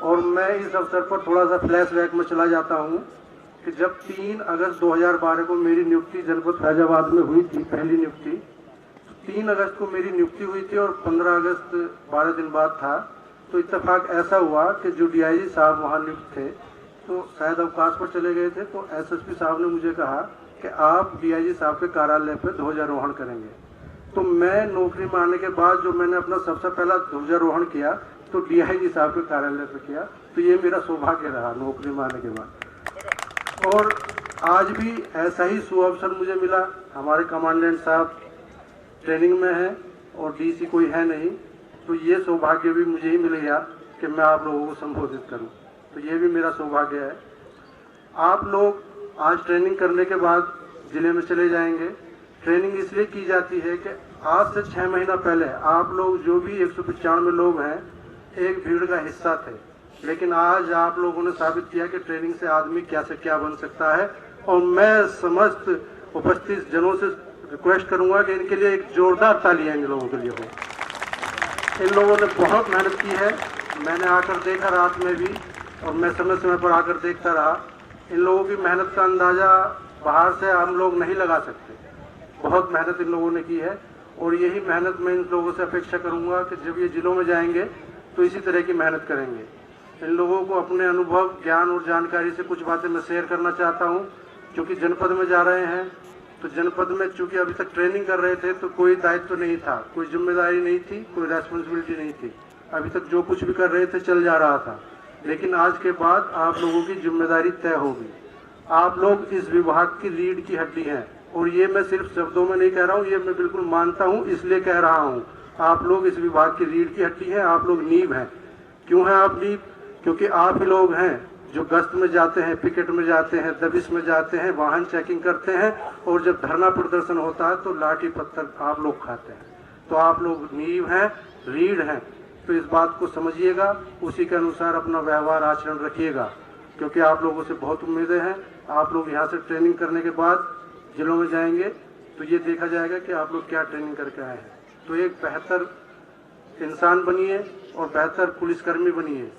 और मैं इस अवसर पर थोड़ा सा फ्लैशबैक में चला जाता हूं कि जब 3 अगस्त 2012 को मेरी नियुक्ति जनपद फैजाबाद में हुई थी, पहली नियुक्ति, 3 अगस्त को मेरी नियुक्ति हुई थी और 15 अगस्त 12 दिन बाद था। तो इत्तेफाक ऐसा हुआ कि जो डीआईजी साहब वहाँ नियुक्त थे तो शायद अवकाश पर चले गए थे, तो एसएसपी साहब ने मुझे कहा कि आप डीआईजी साहब के कार्यालय पर ध्वजारोहण करेंगे। तो मैं नौकरी में आने के बाद जो मैंने अपना सबसे पहला ध्वजारोहण किया तो डीआईजी साहब के कार्यालय पर किया। तो ये मेरा सौभाग्य रहा नौकरी में आने के बाद। और आज भी ऐसा ही सुअवसर मुझे मिला। हमारे कमांडेंट साहब ट्रेनिंग में है और डीसी कोई है नहीं, तो ये सौभाग्य भी मुझे ही मिल गया कि मैं आप लोगों को संबोधित करूं। तो ये भी मेरा सौभाग्य है। आप लोग आज ट्रेनिंग करने के बाद जिले में चले जाएंगे। ट्रेनिंग इसलिए की जाती है कि आज से 6 महीना पहले आप लोग जो भी 195 लोग हैं एक भीड़ का हिस्सा थे, लेकिन आज आप लोगों ने साबित किया कि ट्रेनिंग से आदमी क्या से क्या बन सकता है। और मैं समस्त उपस्थित जनों से रिक्वेस्ट करूंगा कि इनके लिए एक जोरदार तालियां इन लोगों के लिए हो। इन लोगों ने बहुत मेहनत की है। मैंने आकर देखा रात में भी, और मैं समय समय पर आकर देखता रहा। इन लोगों की मेहनत का अंदाजा बाहर से हम लोग नहीं लगा सकते। बहुत मेहनत इन लोगों ने की है और यही मेहनत मैं इन लोगों से अपेक्षा करूंगा कि जब ये जिलों में जाएंगे तो इसी तरह की मेहनत करेंगे। इन लोगों को अपने अनुभव, ज्ञान और जानकारी से कुछ बातें मैं शेयर करना चाहता हूँ। क्योंकि जनपद में जा रहे हैं तो जनपद में चूंकि अभी तक ट्रेनिंग कर रहे थे तो कोई दायित्व नहीं था, कोई जिम्मेदारी नहीं थी, कोई रेस्पॉन्सिबिलिटी नहीं थी। अभी तक जो कुछ भी कर रहे थे चल जा रहा था, लेकिन आज के बाद आप लोगों की जिम्मेदारी तय होगी। आप लोग इस विभाग की रीढ़ की हड्डी हैं और ये मैं सिर्फ शब्दों में नहीं कह रहा हूँ, ये मैं बिल्कुल मानता हूँ, इसलिए कह रहा हूँ। आप लोग इस विभाग की रीढ़ की हड्डी हैं, आप लोग नींव हैं। क्यों हैं आप नींव? क्योंकि आप ही लोग हैं जो गश्त में जाते हैं, पिकेट में जाते हैं, दबिश में जाते हैं, वाहन चेकिंग करते हैं और जब धरना प्रदर्शन होता है तो लाठी पत्थर आप लोग खाते हैं। तो आप लोग नींव हैं, रीढ़ हैं। तो इस बात को समझिएगा, उसी के अनुसार अपना व्यवहार आचरण रखिएगा, क्योंकि आप लोगों से बहुत उम्मीदें हैं। आप लोग यहाँ से ट्रेनिंग करने के बाद जिलों में जाएंगे तो ये देखा जाएगा कि आप लोग क्या ट्रेनिंग करके आए हैं। तो एक बेहतर इंसान बनिए और बेहतर पुलिसकर्मी बनिए।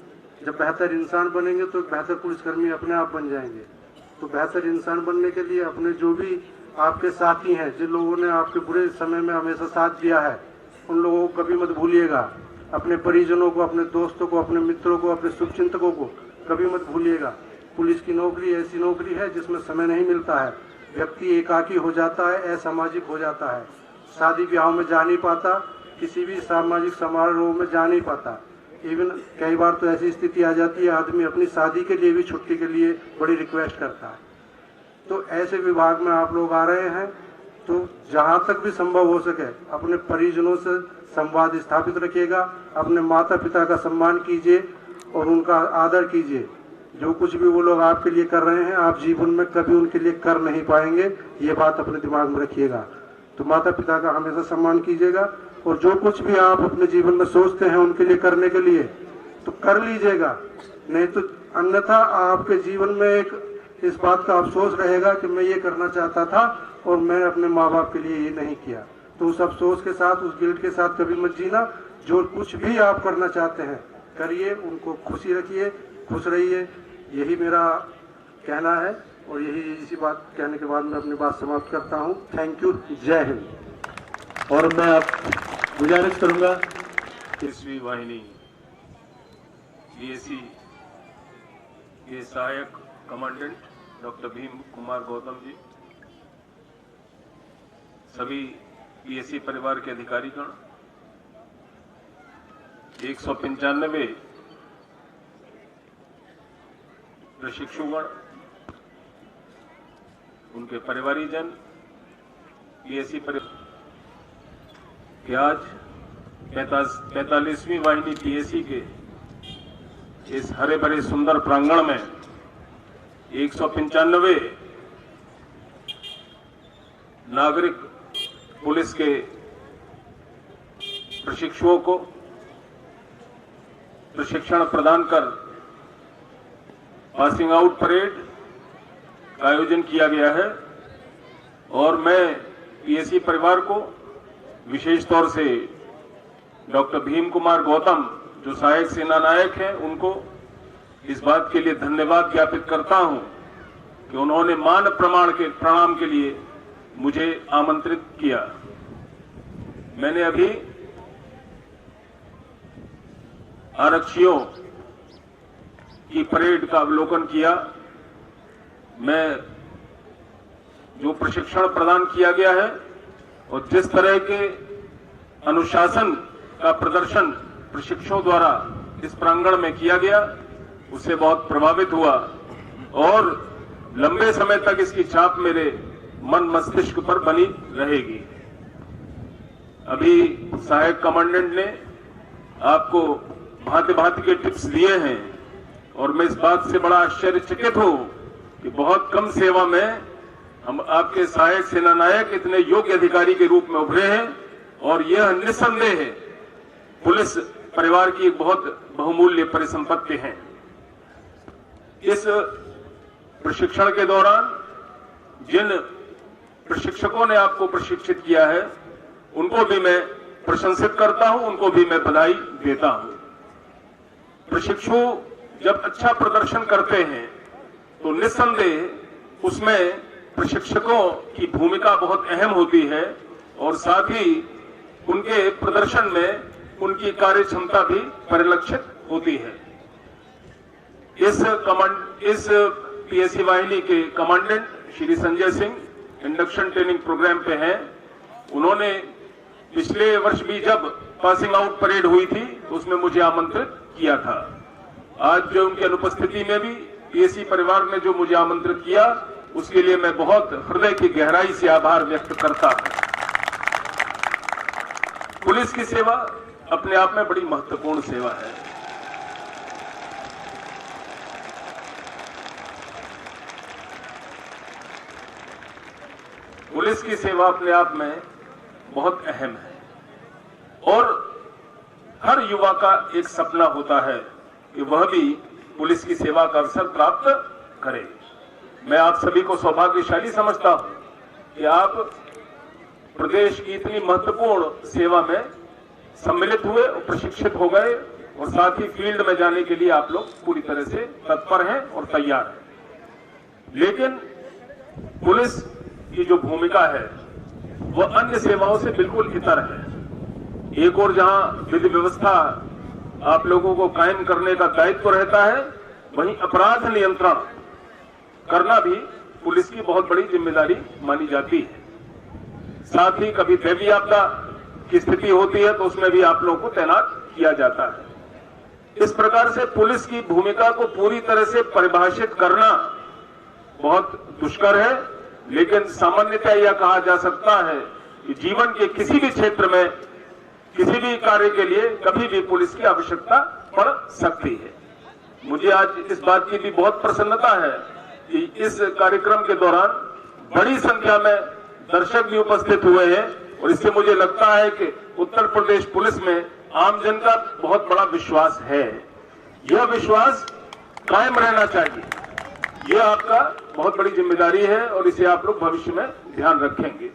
जब बेहतर इंसान बनेंगे तो बेहतर पुलिसकर्मी अपने आप बन जाएंगे। तो बेहतर इंसान बनने के लिए अपने जो भी आपके साथी हैं, जिन लोगों ने आपके बुरे समय में हमेशा साथ दिया है, उन लोगों को कभी मत भूलिएगा। अपने परिजनों को, अपने दोस्तों को, अपने मित्रों को, अपने शुभचिंतकों को कभी मत भूलिएगा। पुलिस की नौकरी ऐसी नौकरी है जिसमें समय नहीं मिलता है। व्यक्ति एकाकी हो जाता है, असामाजिक हो जाता है, शादी ब्याह में जा नहीं पाता, किसी भी सामाजिक समारोह में जा नहीं पाता। इवन कई बार तो ऐसी स्थिति आ जाती है आदमी अपनी शादी के लिए भी छुट्टी के लिए बड़ी रिक्वेस्ट करता है। तो ऐसे विभाग में आप लोग आ रहे हैं, तो जहां तक भी संभव हो सके अपने परिजनों से संवाद स्थापित रखिएगा, अपने माता पिता का सम्मान कीजिए और उनका आदर कीजिए। जो कुछ भी वो लोग आपके लिए कर रहे हैं आप जीवन में कभी उनके लिए कर नहीं पाएंगे, ये बात अपने दिमाग में रखिएगा। तो माता पिता का हमेशा सम्मान कीजिएगा और जो कुछ भी आप अपने जीवन में सोचते हैं उनके लिए करने के लिए तो कर लीजिएगा, नहीं तो अन्यथा आपके जीवन में एक इस बात का अफसोस रहेगा कि मैं ये करना चाहता था और मैं अपने माँ बाप के लिए ये नहीं किया। तो उस अफसोस के साथ, उस गिल्ट के साथ कभी मत जीना। जो कुछ भी आप करना चाहते हैं करिए, उनको खुशी रखिए, खुश रहिए, यही मेरा कहना है। और यही इसी बात कहने के बाद मैं अपनी बात समाप्त करता हूँ। थैंक यू, जय हिंद। और मैं अब गुजारिश करूंगा टीएसवी वाहिनी बीएससी के सहायक कमांडेंट डॉक्टर भीम कुमार गौतम जी, सभी बीएससी परिवार के अधिकारीगण, 195 प्रशिक्षुगण, उनके परिवारीजन, बीएससी परिवार कि आज 45वीं वाहिनी बीएससी के इस हरे भरे सुंदर प्रांगण में 195 नागरिक पुलिस के प्रशिक्षुओं को प्रशिक्षण प्रदान कर पासिंग आउट परेड का आयोजन किया गया है। और मैं बीएससी परिवार को विशेष तौर से डॉक्टर भीम कुमार गौतम जो सहायक सेना नायक हैं उनको इस बात के लिए धन्यवाद ज्ञापित करता हूं कि उन्होंने मान प्रणाम के लिए मुझे आमंत्रित किया। मैंने अभी आरक्षियों की परेड का अवलोकन किया। मैं जो प्रशिक्षण प्रदान किया गया है और जिस तरह के अनुशासन का प्रदर्शन प्रशिक्षुओं द्वारा इस प्रांगण में किया गया उससे बहुत प्रभावित हुआ और लंबे समय तक इसकी छाप मेरे मन मस्तिष्क पर बनी रहेगी। अभी सहायक कमांडेंट ने आपको भांति भांति के टिप्स दिए हैं और मैं इस बात से बड़ा आश्चर्यचकित हूं कि बहुत कम सेवा में हम आपके सहायक सेना नायक इतने योग्य अधिकारी के रूप में उभरे हैं और यह निस्संदेह है पुलिस परिवार की एक बहुत बहुमूल्य परिसंपत्ति है। इस प्रशिक्षण के दौरान जिन प्रशिक्षकों ने आपको प्रशिक्षित किया है उनको भी मैं प्रशंसित करता हूं, उनको भी मैं बधाई देता हूं। प्रशिक्षु जब अच्छा प्रदर्शन करते हैं तो निस्संदेह उसमें प्रशिक्षकों की भूमिका बहुत अहम होती है और साथ ही उनके प्रदर्शन में उनकी कार्य क्षमता भी परिलक्षित होती है। इस पीएससी वाहिनी के commandant Shri Sanjay Singh induction training program पे हैं। उन्होंने पिछले वर्ष भी जब पासिंग आउट परेड हुई थी तो उसमें मुझे आमंत्रित किया था। आज जो उनकी अनुपस्थिति में भी पीएससी परिवार ने जो मुझे आमंत्रित किया उसके लिए मैं बहुत हृदय की गहराई से आभार व्यक्त करता हूं। पुलिस की सेवा अपने आप में बड़ी महत्वपूर्ण सेवा है। पुलिस की सेवा अपने आप में बहुत अहम है और हर युवा का एक सपना होता है कि वह भी पुलिस की सेवा का अवसर प्राप्त करे। मैं आप सभी को सौभाग्यशाली समझता हूं कि आप प्रदेश की इतनी महत्वपूर्ण सेवा में सम्मिलित हुए और प्रशिक्षित हो गए और साथ ही फील्ड में जाने के लिए आप लोग पूरी तरह से तत्पर हैं और तैयार हैं। लेकिन पुलिस की जो भूमिका है वह अन्य सेवाओं से बिल्कुल इतर है। एक और जहां विधि व्यवस्था आप लोगों को कायम करने का दायित्व रहता है, वहीं अपराध नियंत्रण करना भी पुलिस की बहुत बड़ी जिम्मेदारी मानी जाती है। साथ ही कभी दैवीय आपदा की स्थिति होती है तो उसमें भी आप लोगों को तैनात किया जाता है। इस प्रकार से पुलिस की भूमिका को पूरी तरह से परिभाषित करना बहुत दुष्कर है, लेकिन सामान्यतः यह कहा जा सकता है कि जीवन के किसी भी क्षेत्र में किसी भी कार्य के लिए कभी भी पुलिस की आवश्यकता पड़ सकती है। मुझे आज इस बात की भी बहुत प्रसन्नता है कि इस कार्यक्रम के दौरान बड़ी संख्या में दर्शक भी उपस्थित हुए हैं और इससे मुझे लगता है कि उत्तर प्रदेश पुलिस में आमजन का बहुत बड़ा विश्वास है। यह विश्वास कायम रहना चाहिए। यह आपका बहुत बड़ी जिम्मेदारी है और इसे आप लोग भविष्य में ध्यान रखेंगे।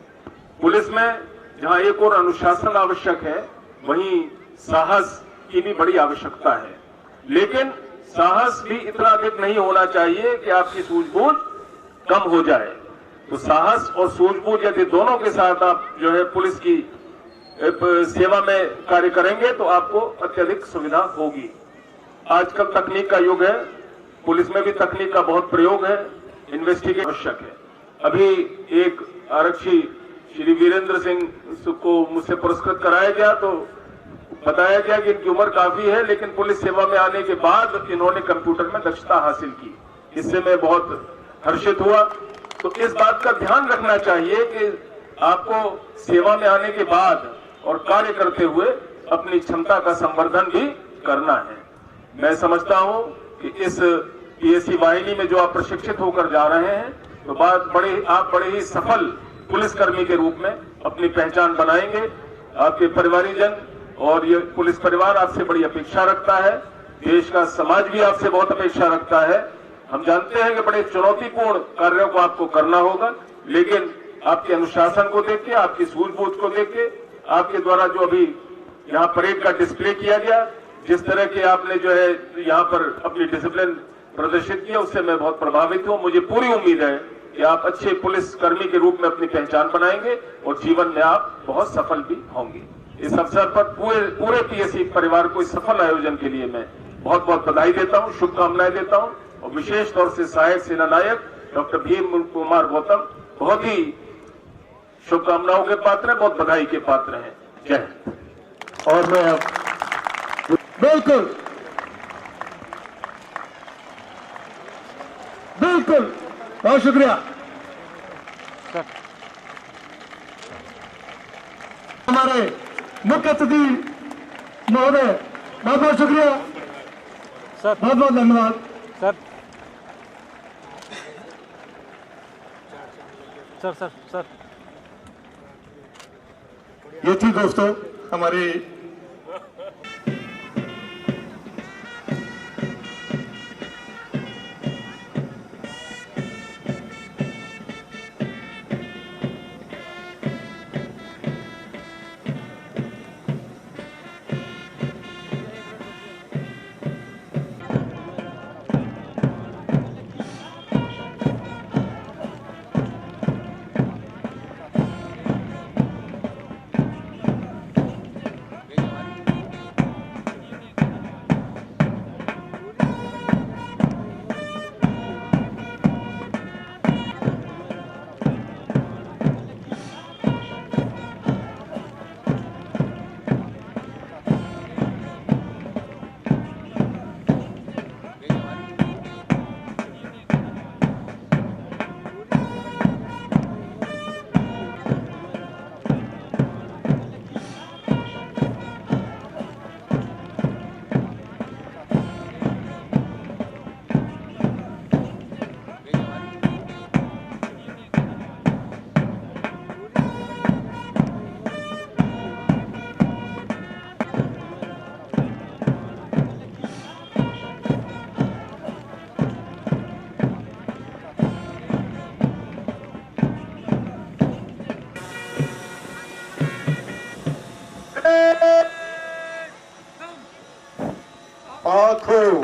पुलिस में जहां एक और अनुशासन आवश्यक है, वहीं साहस की भी बड़ी आवश्यकता है, लेकिन साहस भी इतना अधिक नहीं होना चाहिए कि आपकी सूझबूझ कम हो जाए। तो साहस और सूझबूझ यदि दोनों के साथ आप जो है पुलिस की सेवा में कार्य करेंगे तो आपको अत्यधिक सुविधा होगी। आजकल तकनीक का युग है, पुलिस में भी तकनीक का बहुत प्रयोग है, इन्वेस्टिगेशन आवश्यक है। अभी एक आरक्षी श्री वीरेंद्र सिंह को मुझसे पुरस्कृत कराया गया तो बताया गया कि इनकी उम्र काफी है, लेकिन पुलिस सेवा में आने के बाद इन्होंने कंप्यूटर में दक्षता हासिल की। इससे मैं बहुत हर्षित हुआ। तो इस बात का ध्यान रखना चाहिए कि आपको सेवा में आने के बाद और कार्य करते हुए अपनी क्षमता का संवर्धन भी करना है। मैं समझता हूं कि इस पीएससी वाहिनी में जो आप प्रशिक्षित होकर जा रहे हैं तो आप बड़े ही सफल पुलिसकर्मी के रूप में अपनी पहचान बनाएंगे। आपके परिवारीजन और ये पुलिस परिवार आपसे बड़ी अपेक्षा रखता है, देश का समाज भी आपसे बहुत अपेक्षा रखता है। हम जानते हैं कि बड़े चुनौतीपूर्ण कार्यों को आपको करना होगा, लेकिन आपके अनुशासन को देख के, आपकी सूझबूझ को देख के, आपके द्वारा जो अभी यहाँ परेड का डिस्प्ले किया गया, जिस तरह के आपने जो है यहाँ पर अपनी डिसिप्लिन प्रदर्शित किया, उससे मैं बहुत प्रभावित हूँ। मुझे पूरी उम्मीद है कि आप अच्छे पुलिसकर्मी के रूप में अपनी पहचान बनाएंगे और जीवन में आप बहुत सफल भी होंगे। इस अवसर पर पूरे पीएससी परिवार को इस सफल आयोजन के लिए मैं बहुत बहुत बधाई देता हूँ, शुभकामनाएं देता हूँ और विशेष तौर से सहायक सेना नायक डॉक्टर भीम कुमार गौतम बहुत ही शुभकामनाओं के पात्र हैं, बहुत बधाई के पात्र हैं। जय हिंद। और मैं बिल्कुल बहुत शुक्रिया हमारे मुख्य अतिथि महोदय, बहुत बहुत शुक्रिया सर, बहुत बहुत धन्यवाद सर सर सर सर ये थी दोस्तों हमारी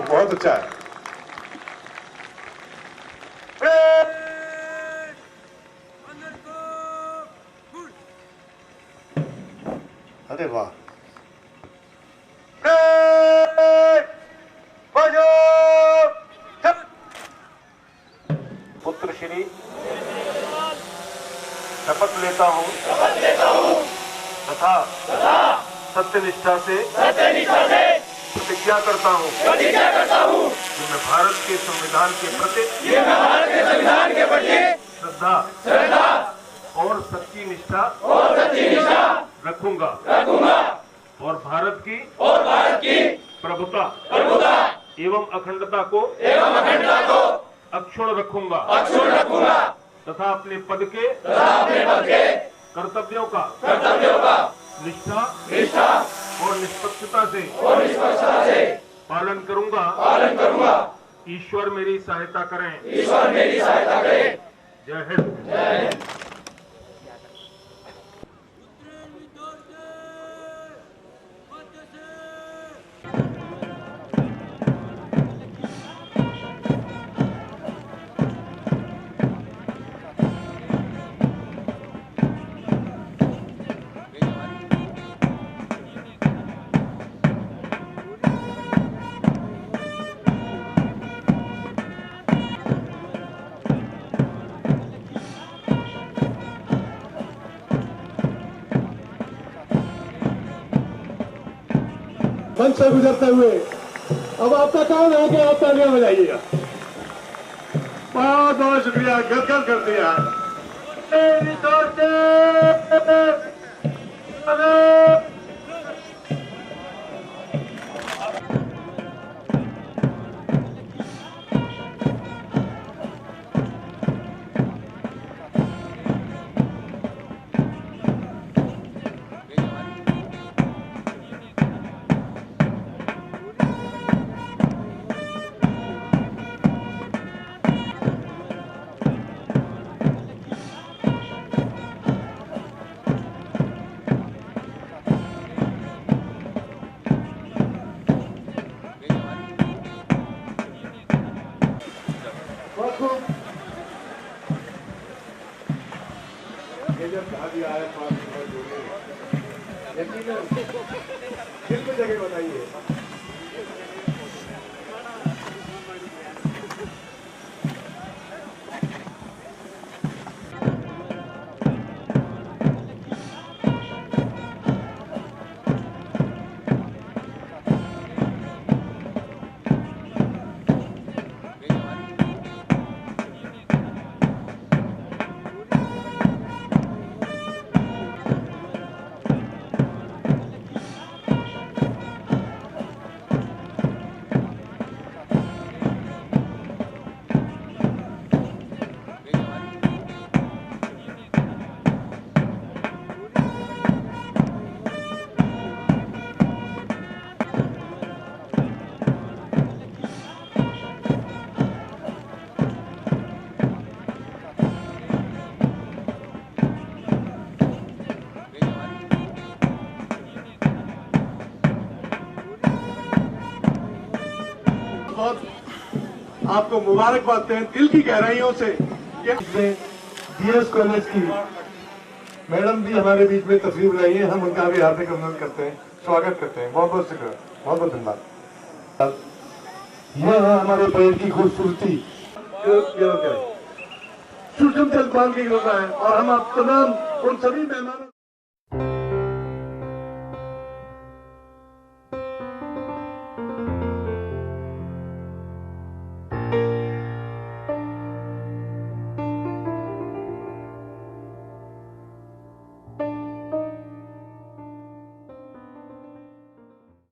बहुत अच्छा है। अरे वाह। लेता हूँ तथा सत्यनिष्ठा से प्रतिज्ञा करता हूँ कि मैं भारत के संविधान के प्रति श्रद्धा और सच्ची निष्ठा रखूंगा और भारत की प्रभुता एवं अखंडता को अक्षुण्ण रखूंगा तथा अपने पद के कर्तव्यों का निष्ठा और निष्पक्षता से पालन करूंगा। ईश्वर मेरी सहायता करें। जय हिंद। मंच से गुजरते हुए अब आपका काम है कि आप तालियां बजाइएगा। बहुत बहुत शुक्रिया, गदगद कर दिया। ये जब कहा दिया है 5 मिनट जोड़ने, यकीनन दिल में जगह बताइए। बहुत आपको मुबारकबाद देते हैं दिल की गहराइयों से। डीएस कॉलेज की मैडम भी हमारे बीच में तस्वीर लाई है, हम उनका भी हार्दिक अभिनंदन करते हैं, स्वागत करते हैं। बहुत बहुत शुक्रिया, बहुत बहुत धन्यवाद। यह है हमारे परेड की खूबसूरती, सूरजम चंद पाल की योजना है और हम आप तमाम उन सभी मेहमानों